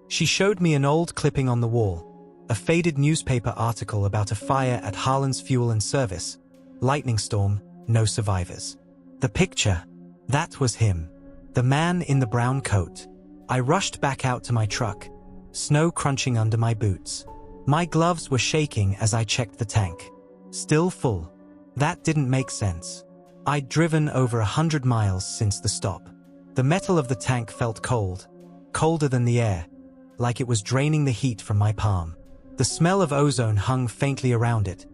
She showed me an old clipping on the wall, a faded newspaper article about a fire at Harlan's Fuel and Service. Lightning storm, no survivors. The picture, that was him. The man in the brown coat. I rushed back out to my truck, snow crunching under my boots. My gloves were shaking as I checked the tank. Still full. That didn't make sense. I'd driven over 100 miles since the stop. The metal of the tank felt cold, colder than the air, like it was draining the heat from my palm. The smell of ozone hung faintly around it,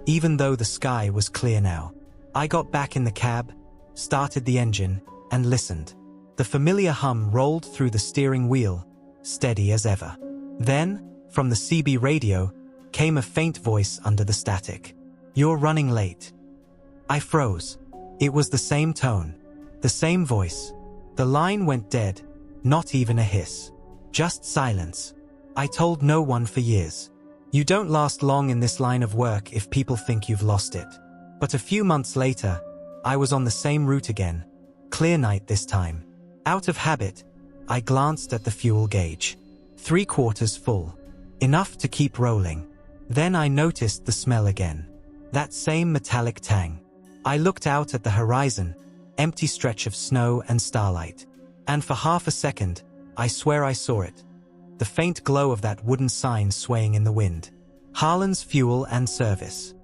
even though the sky was clear now. I got back in the cab, started the engine, and listened. The familiar hum rolled through the steering wheel, steady as ever. Then, from the CB radio, came a faint voice under the static. "You're running late." I froze. It was the same tone, the same voice. The line went dead, not even a hiss. Just silence. I told no one for years. You don't last long in this line of work if people think you've lost it. But a few months later, I was on the same route again. Clear night this time. Out of habit, I glanced at the fuel gauge. 3/4 full. Enough to keep rolling. Then I noticed the smell again. That same metallic tang. I looked out at the horizon, empty stretch of snow and starlight. And for half a second, I swear I saw it. The faint glow of that wooden sign swaying in the wind. Harlan's Fuel and Service.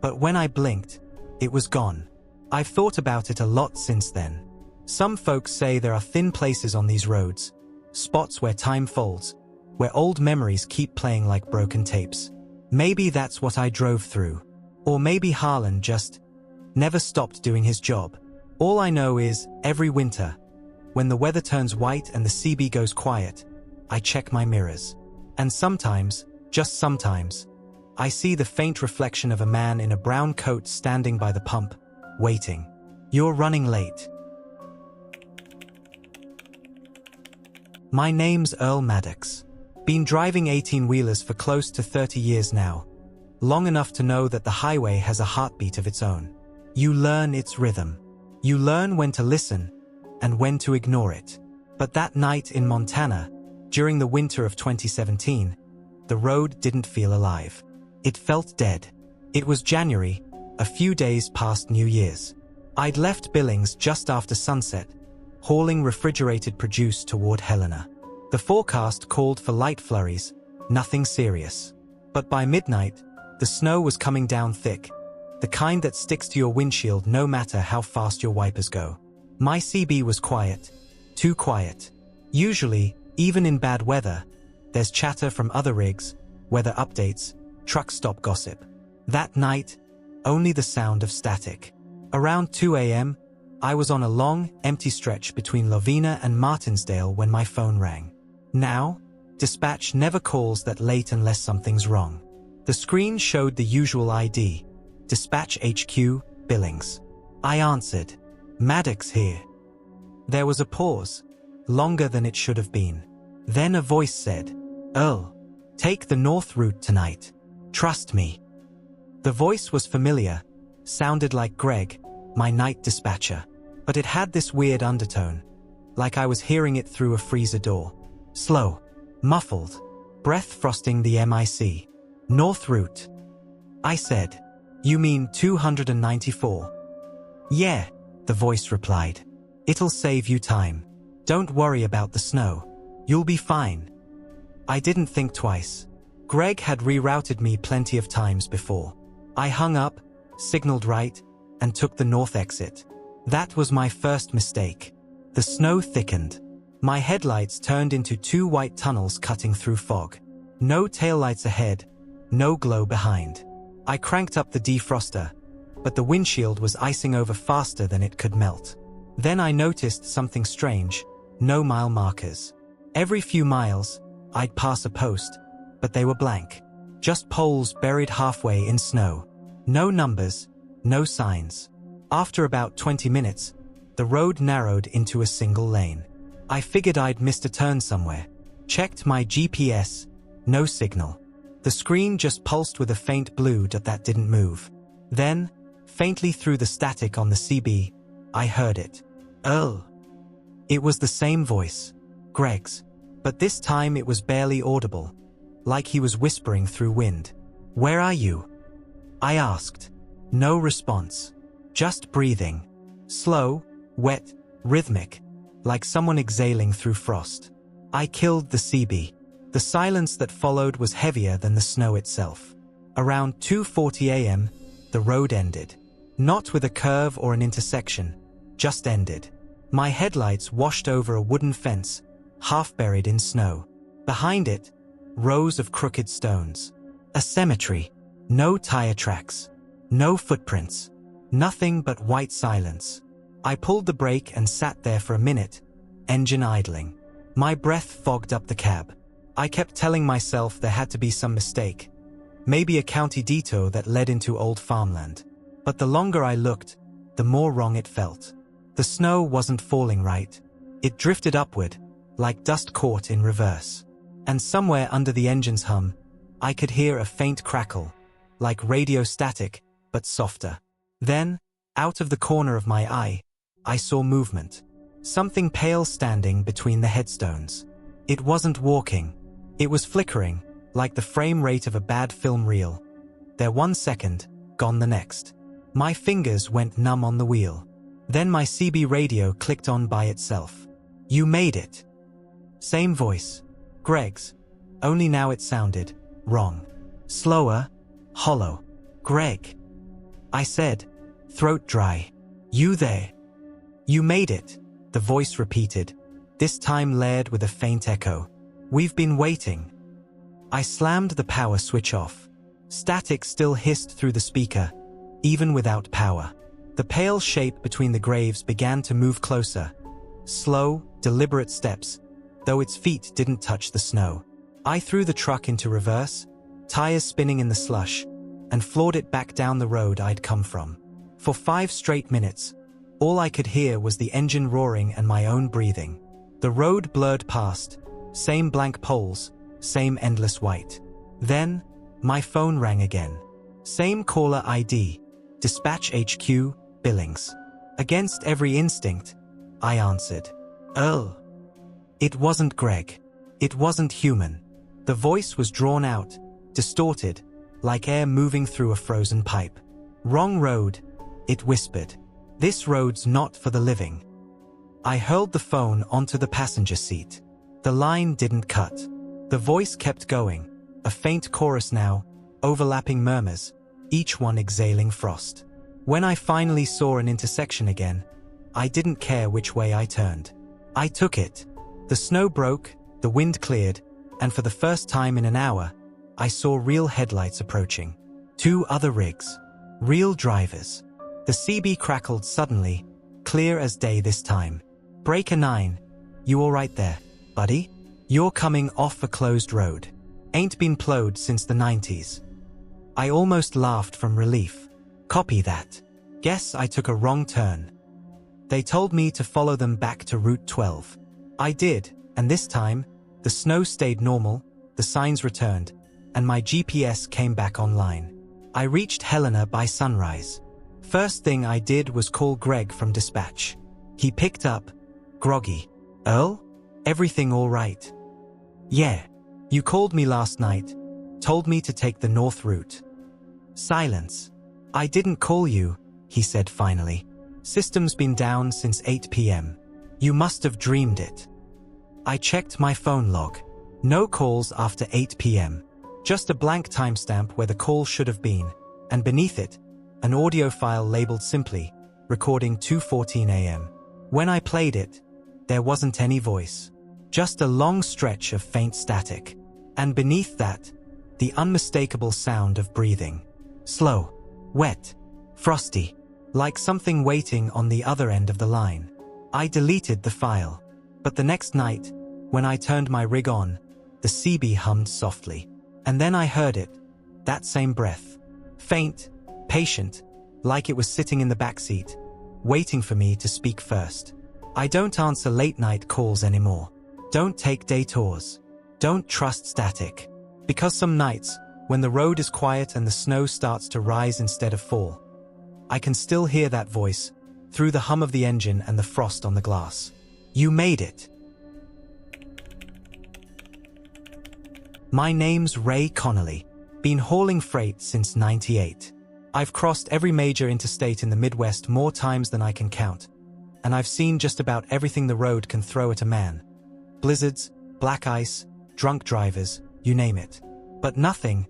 But when I blinked, it was gone. I've thought about it a lot since then. Some folks say there are thin places on these roads, spots where time folds, where old memories keep playing like broken tapes. Maybe that's what I drove through. Or maybe Harlan just never stopped doing his job. All I know is, every winter, when the weather turns white and the CB goes quiet, I check my mirrors. And sometimes, just sometimes, I see the faint reflection of a man in a brown coat standing by the pump, waiting. "You're running late." My name's Earl Maddox. Been driving 18-wheelers for close to 30 years now. Long enough to know that the highway has a heartbeat of its own. You learn its rhythm. You learn when to listen and when to ignore it. But that night in Montana, during the winter of 2017, the road didn't feel alive. It felt dead. It was January, a few days past New Year's. I'd left Billings just after sunset, hauling refrigerated produce toward Helena. The forecast called for light flurries, nothing serious. But by midnight, the snow was coming down thick, the kind that sticks to your windshield no matter how fast your wipers go. My CB was quiet, too quiet. Usually, even in bad weather, there's chatter from other rigs, weather updates, truck stop gossip. That night, only the sound of static. Around 2 a.m., I was on a long, empty stretch between Lovina and Martinsdale when my phone rang. Now, dispatch never calls that late unless something's wrong. The screen showed the usual ID, Dispatch HQ, Billings. I answered, "Maddox here." There was a pause, longer than it should have been. Then a voice said, "Earl, take the north route tonight. Trust me." The voice was familiar, sounded like Greg, my night dispatcher. But it had this weird undertone, like I was hearing it through a freezer door. Slow, muffled, breath frosting the MIC. "North route." I said, "You mean 294? "Yeah," the voice replied. "It'll save you time. Don't worry about the snow. You'll be fine." I didn't think twice. Greg had rerouted me plenty of times before. I hung up, signaled right, and took the north exit. That was my first mistake. The snow thickened. My headlights turned into two white tunnels cutting through fog. No taillights ahead, no glow behind. I cranked up the defroster, but the windshield was icing over faster than it could melt. Then I noticed something strange: no mile markers. Every few miles, I'd pass a post, but they were blank. Just poles buried halfway in snow. No numbers, no signs. After about 20 minutes, the road narrowed into a single lane. I figured I'd missed a turn somewhere. Checked my GPS, no signal. The screen just pulsed with a faint blue dot that didn't move. Then, faintly through the static on the CB, I heard it. Earl. It was the same voice, Greg's, but this time it was barely audible, like he was whispering through wind. "Where are you?" I asked. No response. Just breathing. Slow, wet, rhythmic, like someone exhaling through frost. I killed the CB. The silence that followed was heavier than the snow itself. Around 2:40 a.m., the road ended. Not with a curve or an intersection, just ended. My headlights washed over a wooden fence, half buried in snow. Behind it, rows of crooked stones. A cemetery. No tire tracks. No footprints. Nothing but white silence. I pulled the brake and sat there for a minute, engine idling. My breath fogged up the cab. I kept telling myself there had to be some mistake. Maybe a county detour that led into old farmland. But the longer I looked, the more wrong it felt. The snow wasn't falling right. It drifted upward, like dust caught in reverse. And somewhere under the engine's hum, I could hear a faint crackle, like radio static, but softer. Then, out of the corner of my eye, I saw movement. Something pale standing between the headstones. It wasn't walking. It was flickering, like the frame rate of a bad film reel. There 1 second, gone the next. My fingers went numb on the wheel. Then my CB radio clicked on by itself. "You made it." Same voice. Greg's. Only now it sounded wrong. Slower, hollow. "Greg," I said, throat dry. "You there?" "You made it," the voice repeated, this time layered with a faint echo. "We've been waiting." I slammed the power switch off. Static still hissed through the speaker, even without power. The pale shape between the graves began to move closer. Slow, deliberate steps, though its feet didn't touch the snow. I threw the truck into reverse, tires spinning in the slush, and floored it back down the road I'd come from. For 5 straight minutes, all I could hear was the engine roaring and my own breathing. The road blurred past, same blank poles, same endless white. Then, my phone rang again. Same caller ID, Dispatch HQ, Billings. Against every instinct, I answered. "Earl." It wasn't Greg. It wasn't human. The voice was drawn out, distorted, like air moving through a frozen pipe. "Wrong road," it whispered. "This road's not for the living." I hurled the phone onto the passenger seat. The line didn't cut. The voice kept going, a faint chorus now, overlapping murmurs, each one exhaling frost. When I finally saw an intersection again, I didn't care which way I turned. I took it. The snow broke, the wind cleared, and for the first time in an hour, I saw real headlights approaching. 2 other rigs. Real drivers. The CB crackled suddenly, clear as day this time. "Breaker 9, you all right there, buddy? You're coming off a closed road. Ain't been plowed since the 90s. I almost laughed from relief. "Copy that." Guess I took a wrong turn. They told me to follow them back to Route 12. I did, and this time, the snow stayed normal, the signs returned, and my GPS came back online. I reached Helena by sunrise. First thing I did was call Greg from dispatch. He picked up, groggy. "Earl? Everything all right?" "Yeah. You called me last night. Told me to take the north route." Silence. "I didn't call you," he said finally. "System's been down since 8 p.m. You must have dreamed it." I checked my phone log. No calls after 8 p.m. Just a blank timestamp where the call should have been, and beneath it, an audio file labeled simply, recording 2:14 a.m. When I played it, there wasn't any voice. Just a long stretch of faint static. And beneath that, the unmistakable sound of breathing. Slow, wet, frosty, like something waiting on the other end of the line. I deleted the file. But the next night, when I turned my rig on, the CB hummed softly. And then I heard it, that same breath. Faint, patient, like it was sitting in the backseat, waiting for me to speak first. I don't answer late-night calls anymore. Don't take detours. Don't trust static. Because some nights, when the road is quiet and the snow starts to rise instead of fall, I can still hear that voice, through the hum of the engine and the frost on the glass. You made it. My name's Ray Connolly. Been hauling freight since '98. I've crossed every major interstate in the Midwest more times than I can count. And I've seen just about everything the road can throw at a man. Blizzards, black ice, drunk drivers, you name it. But nothing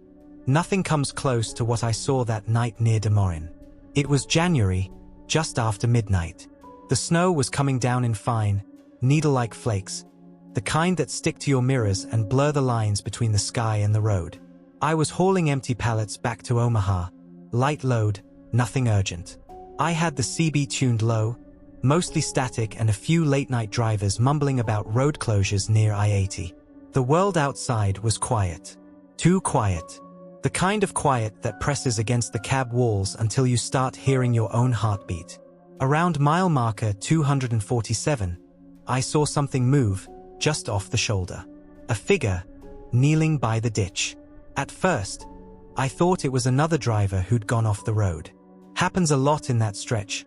comes close to what I saw that night near Des Moines. It was January, just after midnight. The snow was coming down in fine, needle-like flakes, the kind that stick to your mirrors and blur the lines between the sky and the road. I was hauling empty pallets back to Omaha, light load, nothing urgent. I had the CB tuned low, mostly static, and a few late-night drivers mumbling about road closures near I-80. The world outside was quiet. Too quiet. The kind of quiet that presses against the cab walls until you start hearing your own heartbeat. Around mile marker 247, I saw something move, just off the shoulder. A figure, kneeling by the ditch. At first, I thought it was another driver who'd gone off the road. Happens a lot in that stretch.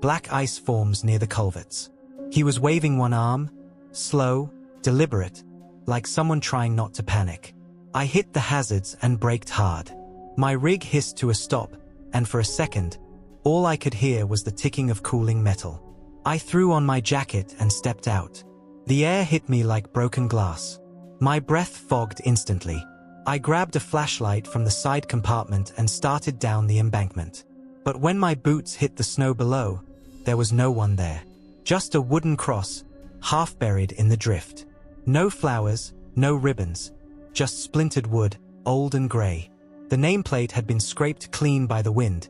Black ice forms near the culverts. He was waving one arm, slow, deliberate, like someone trying not to panic. I hit the hazards and braked hard. My rig hissed to a stop, and for a second, all I could hear was the ticking of cooling metal. I threw on my jacket and stepped out. The air hit me like broken glass. My breath fogged instantly. I grabbed a flashlight from the side compartment and started down the embankment. But when my boots hit the snow below, there was no one there. Just a wooden cross, half buried in the drift. No flowers, no ribbons, just splintered wood, old and gray. The nameplate had been scraped clean by the wind,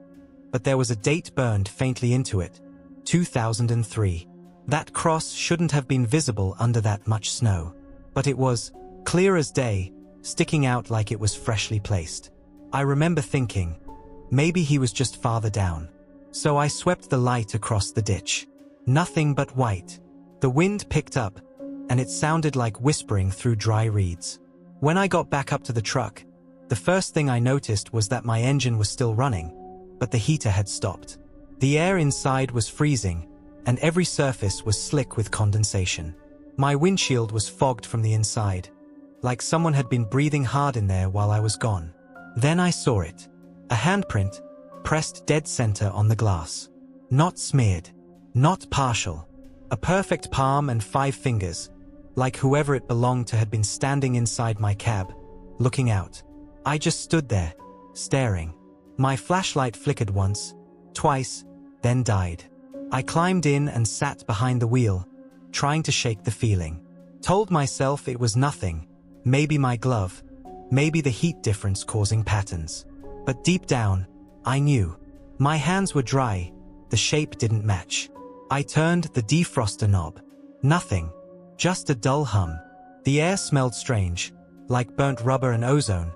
but there was a date burned faintly into it, 2003. That cross shouldn't have been visible under that much snow, but it was, clear as day, sticking out like it was freshly placed. I remember thinking, maybe he was just farther down. So I swept the light across the ditch. Nothing but white. The wind picked up, and it sounded like whispering through dry reeds. When I got back up to the truck, the first thing I noticed was that my engine was still running, but the heater had stopped. The air inside was freezing, and every surface was slick with condensation. My windshield was fogged from the inside, like someone had been breathing hard in there while I was gone. Then I saw it. A handprint, pressed dead center on the glass. Not smeared. Not partial. A perfect palm and 5 fingers, like whoever it belonged to had been standing inside my cab, looking out. I just stood there, staring. My flashlight flickered once, twice, then died. I climbed in and sat behind the wheel, trying to shake the feeling. Told myself it was nothing, maybe my glove, maybe the heat difference causing patterns. But deep down, I knew. My hands were dry, the shape didn't match. I turned the defroster knob. Nothing. Just a dull hum. The air smelled strange, like burnt rubber and ozone,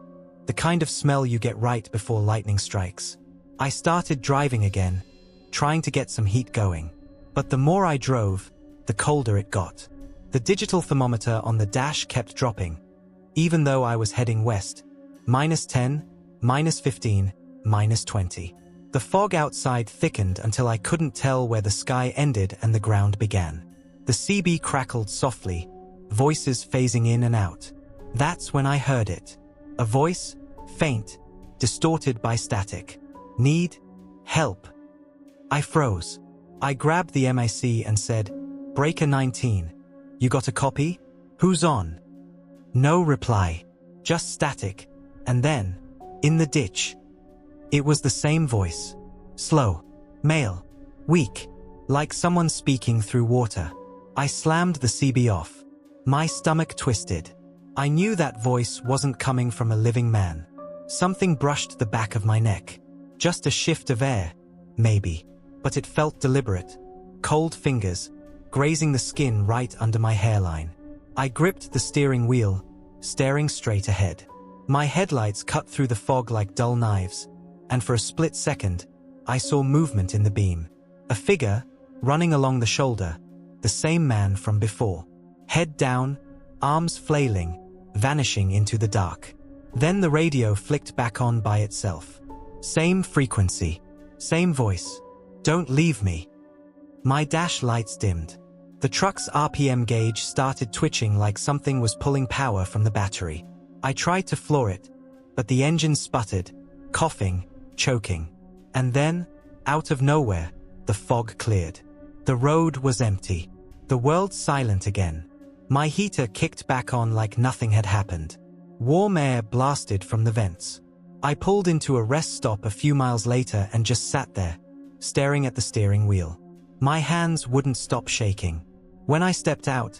the kind of smell you get right before lightning strikes. I started driving again, trying to get some heat going. But the more I drove, the colder it got. The digital thermometer on the dash kept dropping, even though I was heading west. -10, -15, -20. The fog outside thickened until I couldn't tell where the sky ended and the ground began. The CB crackled softly, voices phasing in and out. That's when I heard it. A voice, faint, distorted by static. Need help. I froze. I grabbed the MIC and said, "Breaker 19. You got a copy? Who's on?" No reply. Just static. And then, in the ditch, it was the same voice. Slow, male, weak, like someone speaking through water. I slammed the CB off. My stomach twisted. I knew that voice wasn't coming from a living man. Something brushed the back of my neck. Just a shift of air, maybe. But it felt deliberate. Cold fingers, grazing the skin right under my hairline. I gripped the steering wheel, staring straight ahead. My headlights cut through the fog like dull knives, and for a split second, I saw movement in the beam. A figure, running along the shoulder, the same man from before. Head down, arms flailing, vanishing into the dark. Then the radio flicked back on by itself. Same frequency, same voice. Don't leave me. My dash lights dimmed. The truck's RPM gauge started twitching like something was pulling power from the battery. I tried to floor it, but the engine sputtered, coughing, choking. And then, out of nowhere, the fog cleared. The road was empty. The world silent again. My heater kicked back on like nothing had happened. Warm air blasted from the vents. I pulled into a rest stop a few miles later and just sat there, staring at the steering wheel. My hands wouldn't stop shaking. When I stepped out,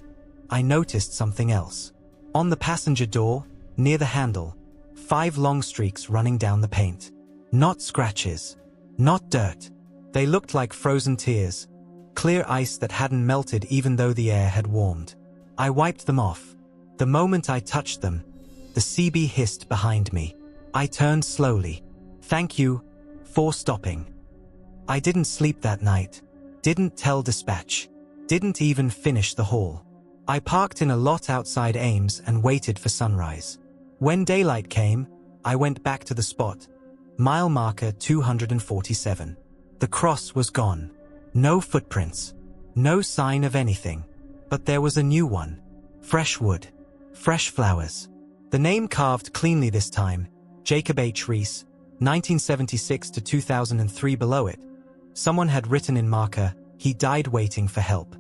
I noticed something else. On the passenger door, near the handle, 5 long streaks running down the paint. Not scratches. Not dirt. They looked like frozen tears. Clear ice that hadn't melted even though the air had warmed. I wiped them off. The moment I touched them, the CB hissed behind me. I turned slowly. Thank you for stopping. I didn't sleep that night. Didn't tell dispatch. Didn't even finish the haul. I parked in a lot outside Ames and waited for sunrise. When daylight came, I went back to the spot. Mile marker 247. The cross was gone. No footprints. No sign of anything. But there was a new one. Fresh wood. Fresh flowers. The name carved cleanly this time. Jacob H. Reese, 1976 to 2003 below it. Someone had written in marker, he died waiting for help.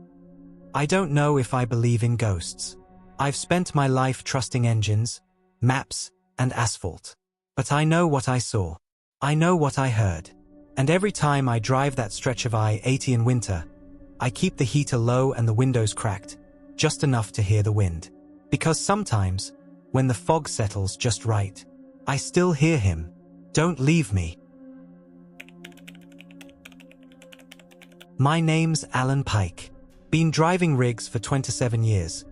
I don't know if I believe in ghosts. I've spent my life trusting engines, maps, and asphalt. But I know what I saw. I know what I heard. And every time I drive that stretch of I-80 in winter, I keep the heater low and the windows cracked, just enough to hear the wind. Because sometimes, when the fog settles just right, I still hear him. Don't leave me. My name's Alan Pike. Been driving rigs for 27 years.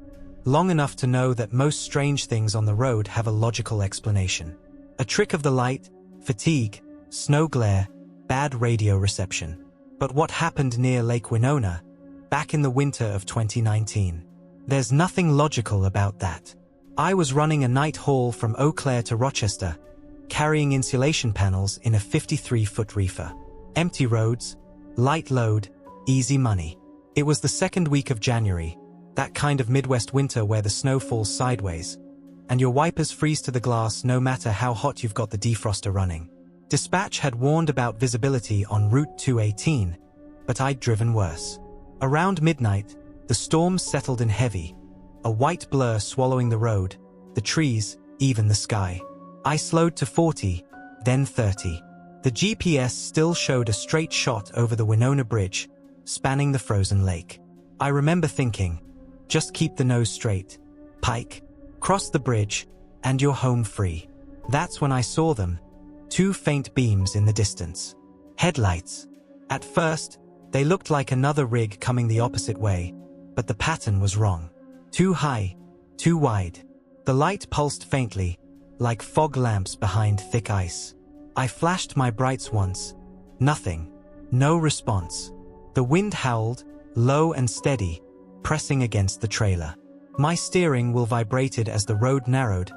Long enough to know that most strange things on the road have a logical explanation. A trick of the light, fatigue, snow glare, bad radio reception. But what happened near Lake Winona, back in the winter of 2019? There's nothing logical about that. I was running a night haul from Eau Claire to Rochester, carrying insulation panels in a 53-foot reefer. Empty roads, light load, easy money. It was the second week of January, that kind of Midwest winter where the snow falls sideways, and your wipers freeze to the glass no matter how hot you've got the defroster running. Dispatch had warned about visibility on Route 218, but I'd driven worse. Around midnight, the storm settled in heavy, a white blur swallowing the road, the trees, even the sky. I slowed to 40, then 30. The GPS still showed a straight shot over the Winona Bridge, spanning the frozen lake. I remember thinking, just keep the nose straight, Pike, cross the bridge, and you're home free. That's when I saw them, 2 faint beams in the distance. Headlights. At first, they looked like another rig coming the opposite way, but the pattern was wrong. Too high, too wide. The light pulsed faintly, like fog lamps behind thick ice. I flashed my brights once. Nothing. No response. The wind howled, low and steady, pressing against the trailer. My steering wheel vibrated as the road narrowed,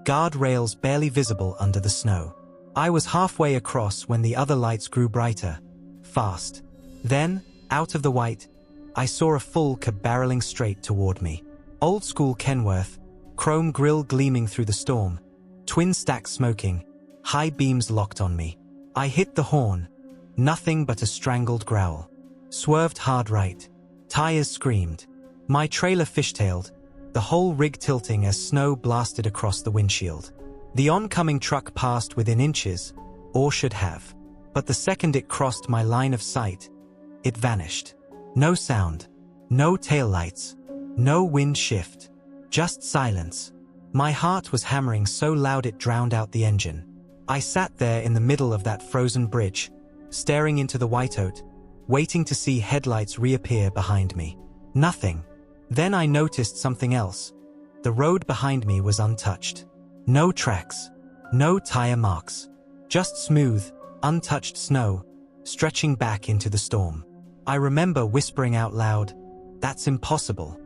guardrails barely visible under the snow. I was halfway across when the other lights grew brighter, fast. Then, out of the white, I saw a full cab barreling straight toward me. Old school Kenworth, chrome grille gleaming through the storm, twin stacks smoking, high beams locked on me. I hit the horn, nothing but a strangled growl. Swerved hard right. Tires screamed. My trailer fishtailed, the whole rig tilting as snow blasted across the windshield. The oncoming truck passed within inches, or should have. But the second it crossed my line of sight, it vanished. No sound, no taillights, no wind shift, just silence. My heart was hammering so loud it drowned out the engine. I sat there in the middle of that frozen bridge, staring into the whiteout, waiting to see headlights reappear behind me. Nothing. Then I noticed something else. The road behind me was untouched. No tracks, no tire marks, just smooth, untouched snow, stretching back into the storm. I remember whispering out loud, "That's impossible."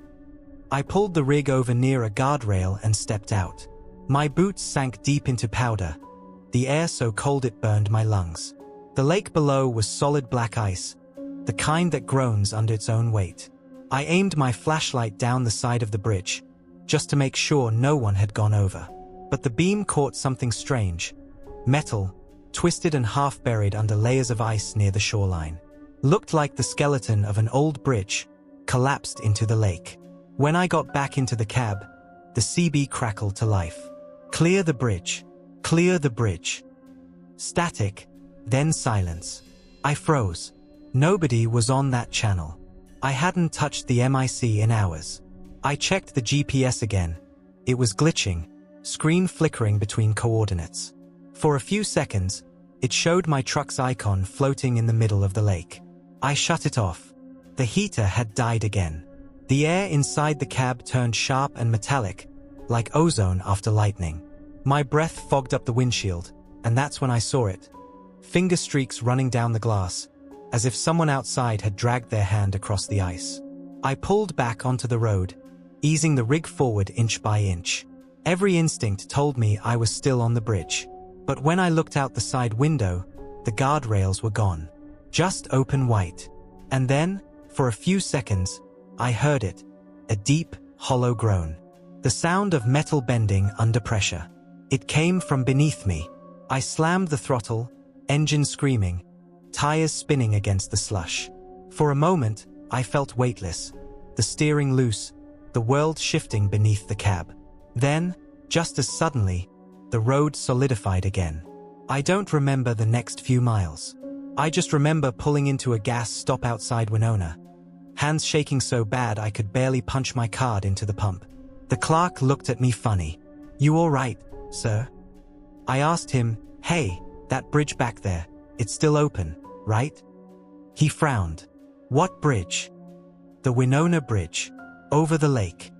I pulled the rig over near a guardrail and stepped out. My boots sank deep into powder, the air so cold it burned my lungs. The lake below was solid black ice, the kind that groans under its own weight. I aimed my flashlight down the side of the bridge, just to make sure no one had gone over. But the beam caught something strange. Metal, twisted and half buried under layers of ice near the shoreline. Looked like the skeleton of an old bridge, collapsed into the lake. When I got back into the cab, the CB crackled to life. Clear the bridge. Clear the bridge. Static, then silence. I froze. Nobody was on that channel. I hadn't touched the MIC in hours. I checked the GPS again. It was glitching, screen flickering between coordinates. For a few seconds, it showed my truck's icon floating in the middle of the lake. I shut it off. The heater had died again. The air inside the cab turned sharp and metallic, like ozone after lightning. My breath fogged up the windshield, and that's when I saw it. Finger streaks running down the glass, as if someone outside had dragged their hand across the ice. I pulled back onto the road, easing the rig forward inch by inch. Every instinct told me I was still on the bridge. But when I looked out the side window, the guardrails were gone. Just open white. And then, for a few seconds, I heard it, a deep, hollow groan. The sound of metal bending under pressure. It came from beneath me. I slammed the throttle, engine screaming, tires spinning against the slush. For a moment, I felt weightless, the steering loose, the world shifting beneath the cab. Then, just as suddenly, the road solidified again. I don't remember the next few miles. I just remember pulling into a gas stop outside Winona, hands shaking so bad I could barely punch my card into the pump. The clerk looked at me funny. "You all right, sir?" I asked him, "Hey, that bridge back there, it's still open, right?" He frowned. "What bridge?" "The Winona Bridge, over the lake."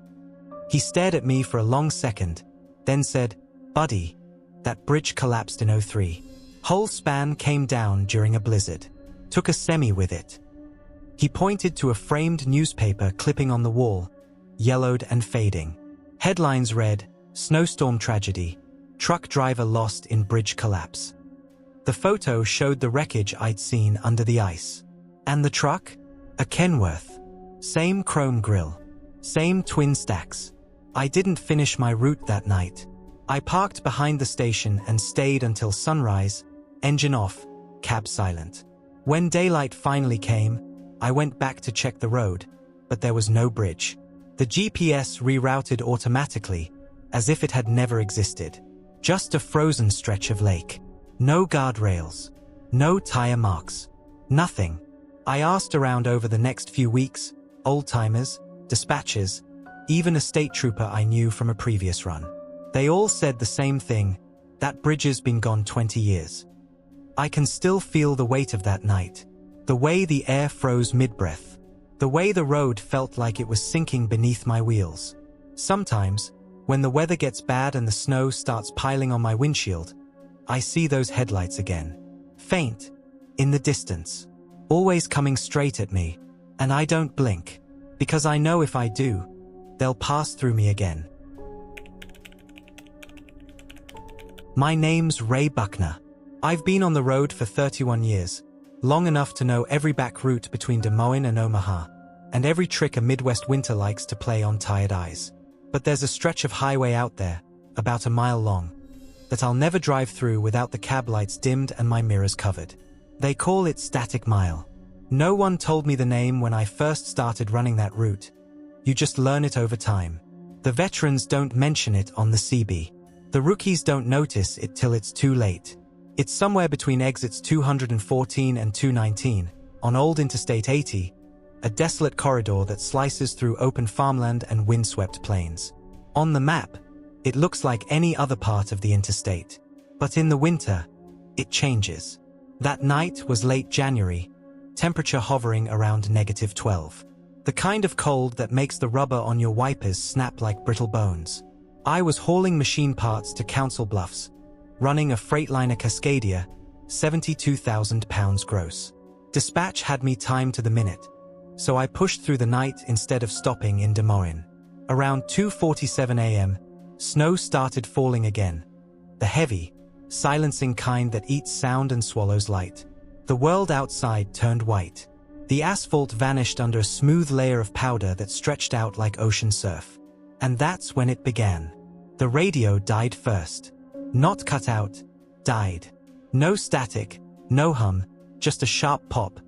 He stared at me for a long second, then said, "Buddy, that bridge collapsed in '03. Whole span came down during a blizzard. Took a semi with it." He pointed to a framed newspaper clipping on the wall, yellowed and fading. Headlines read, "Snowstorm Tragedy, Truck Driver Lost in Bridge Collapse." The photo showed the wreckage I'd seen under the ice. And the truck? A Kenworth. Same chrome grille. Same twin stacks. I didn't finish my route that night. I parked behind the station and stayed until sunrise, engine off, cab silent. When daylight finally came, I went back to check the road, but there was no bridge. The GPS rerouted automatically, as if it had never existed. Just a frozen stretch of lake. No guardrails. No tire marks. Nothing. I asked around over the next few weeks, old-timers, dispatchers, even a state trooper I knew from a previous run. They all said the same thing, that bridge has been gone 20 years. I can still feel the weight of that night. The way the air froze mid-breath. The way the road felt like it was sinking beneath my wheels. Sometimes, when the weather gets bad and the snow starts piling on my windshield, I see those headlights again. Faint, in the distance. Always coming straight at me, and I don't blink, because I know if I do, they'll pass through me again. My name's Ray Buckner. I've been on the road for 31 years, long enough to know every back route between Des Moines and Omaha, and every trick a Midwest winter likes to play on tired eyes. But there's a stretch of highway out there, about a mile long, that I'll never drive through without the cab lights dimmed and my mirrors covered. They call it Static Mile. No one told me the name when I first started running that route. You just learn it over time. The veterans don't mention it on the CB. The Rockies don't notice it till it's too late. It's somewhere between exits 214 and 219, on old Interstate 80, a desolate corridor that slices through open farmland and windswept plains. On the map, it looks like any other part of the interstate. But in the winter, it changes. That night was late January, temperature hovering around -12. The kind of cold that makes the rubber on your wipers snap like brittle bones. I was hauling machine parts to Council Bluffs, running a Freightliner Cascadia, 72,000 pounds gross. Dispatch had me timed to the minute, so I pushed through the night instead of stopping in Des Moines. Around 2:47 a.m., snow started falling again. The heavy, silencing kind that eats sound and swallows light. The world outside turned white. The asphalt vanished under a smooth layer of powder that stretched out like ocean surf. And that's when it began. The radio died first. Not cut out, died. No static, no hum, just a sharp pop,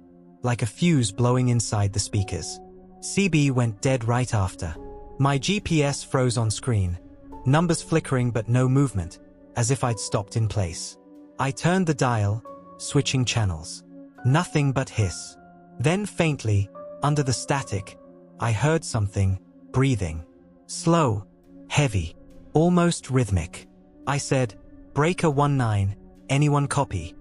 like a fuse blowing inside the speakers. CB went dead right after. My GPS froze on screen, numbers flickering but no movement, as if I'd stopped in place. I turned the dial, switching channels. Nothing but hiss. Then faintly, under the static, I heard something, breathing. Slow, heavy, almost rhythmic. I said, "Breaker 19, anyone copy?"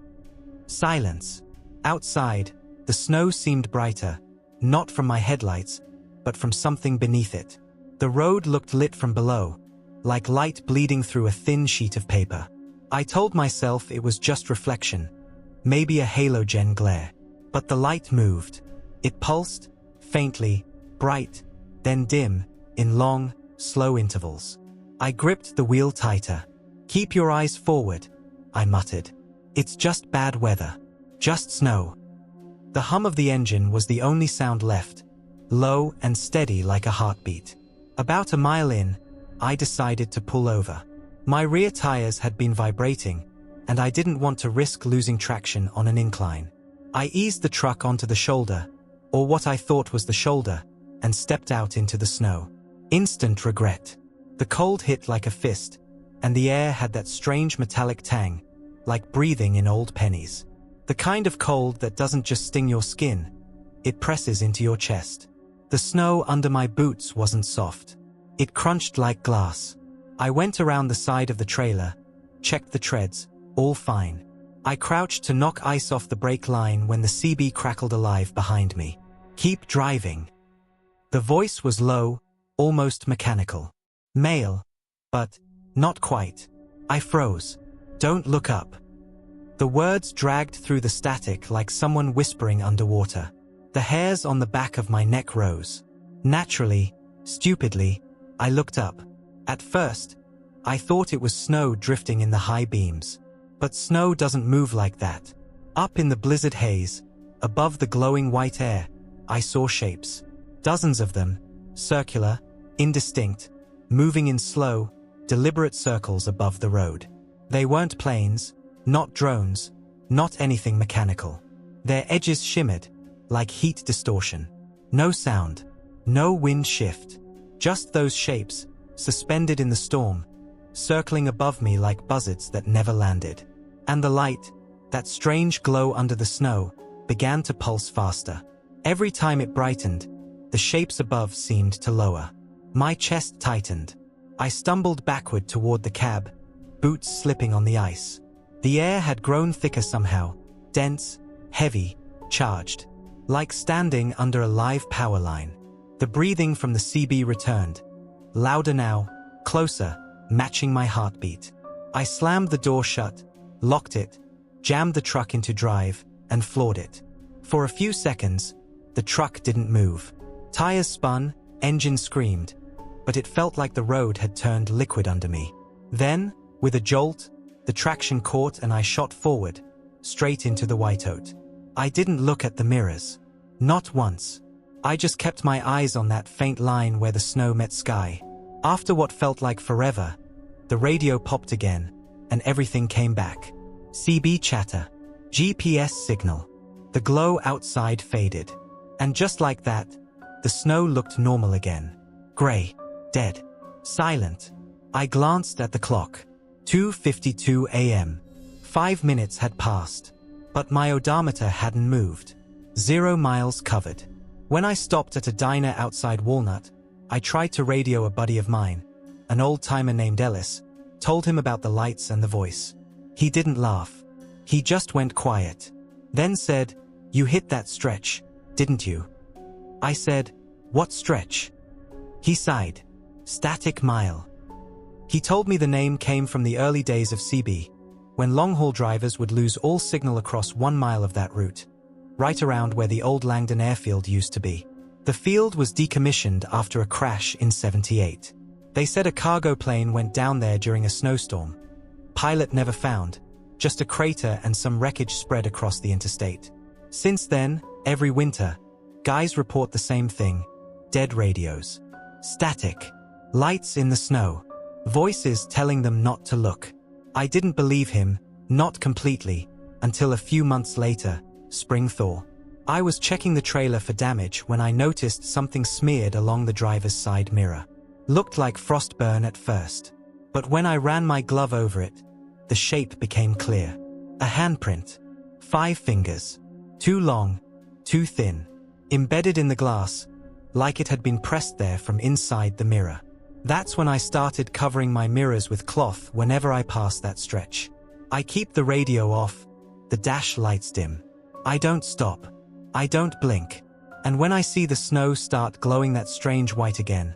Silence. Outside, the snow seemed brighter, not from my headlights, but from something beneath it. The road looked lit from below, like light bleeding through a thin sheet of paper. I told myself it was just reflection, maybe a halogen glare. But the light moved. It pulsed, faintly, bright, then dim, in long, slow intervals. I gripped the wheel tighter. "Keep your eyes forward," I muttered. "It's just bad weather. Just snow." The hum of the engine was the only sound left, low and steady like a heartbeat. About a mile in, I decided to pull over. My rear tires had been vibrating, and I didn't want to risk losing traction on an incline. I eased the truck onto the shoulder, or what I thought was the shoulder, and stepped out into the snow. Instant regret. The cold hit like a fist, and the air had that strange metallic tang, like breathing in old pennies. The kind of cold that doesn't just sting your skin, it presses into your chest. The snow under my boots wasn't soft. It crunched like glass. I went around the side of the trailer, checked the treads, all fine. I crouched to knock ice off the brake line when the CB crackled alive behind me. "Keep driving." The voice was low, almost mechanical. Male, but not quite. I froze. "Don't look up." The words dragged through the static like someone whispering underwater. The hairs on the back of my neck rose. Naturally, stupidly, I looked up. At first, I thought it was snow drifting in the high beams. But snow doesn't move like that. Up in the blizzard haze, above the glowing white air, I saw shapes. Dozens of them, circular, indistinct, moving in slow, deliberate circles above the road. They weren't planes, not drones, not anything mechanical. Their edges shimmered, like heat distortion. No sound, no wind shift. Just those shapes, suspended in the storm, circling above me like buzzards that never landed. And the light, that strange glow under the snow, began to pulse faster. Every time it brightened, the shapes above seemed to lower. My chest tightened. I stumbled backward toward the cab, boots slipping on the ice. The air had grown thicker somehow, dense, heavy, charged, like standing under a live power line. The breathing from the CB returned, louder now, closer, matching my heartbeat. I slammed the door shut, locked it, jammed the truck into drive, and floored it. For a few seconds, the truck didn't move. Tires spun, engine screamed, but it felt like the road had turned liquid under me. Then, with a jolt, the traction caught and I shot forward, straight into the whiteout. I didn't look at the mirrors. Not once. I just kept my eyes on that faint line where the snow met sky. After what felt like forever, the radio popped again, and everything came back. CB chatter. GPS signal. The glow outside faded. And just like that, the snow looked normal again. Gray. Dead. Silent. I glanced at the clock. 2:52 a.m. 5 minutes had passed, but my odometer hadn't moved. 0 miles covered. When I stopped at a diner outside Walnut, I tried to radio a buddy of mine, an old-timer named Ellis, told him about the lights and the voice. He didn't laugh. He just went quiet. Then said, "You hit that stretch, didn't you?" I said, "What stretch?" He sighed. "Static Mile." He told me the name came from the early days of CB, when long-haul drivers would lose all signal across 1 mile of that route, right around where the old Langdon airfield used to be. The field was decommissioned after a crash in '78. They said a cargo plane went down there during a snowstorm. Pilot never found, just a crater and some wreckage spread across the interstate. Since then, every winter, guys report the same thing: dead radios. Static. Lights in the snow. Voices telling them not to look. I didn't believe him, not completely, until a few months later, spring thaw. I was checking the trailer for damage when I noticed something smeared along the driver's side mirror. Looked like frostburn at first, but when I ran my glove over it, the shape became clear. A handprint. 5 fingers. Too long, too thin, embedded in the glass, like it had been pressed there from inside the mirror. That's when I started covering my mirrors with cloth whenever I pass that stretch. I keep the radio off, the dash lights dim. I don't stop. I don't blink. And when I see the snow start glowing that strange white again,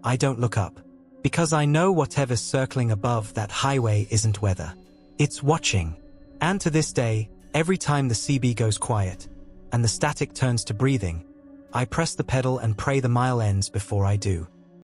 I don't look up. Because I know whatever's circling above that highway isn't weather. It's watching. And to this day, every time the CB goes quiet, and the static turns to breathing, I press the pedal and pray the mile ends before I do.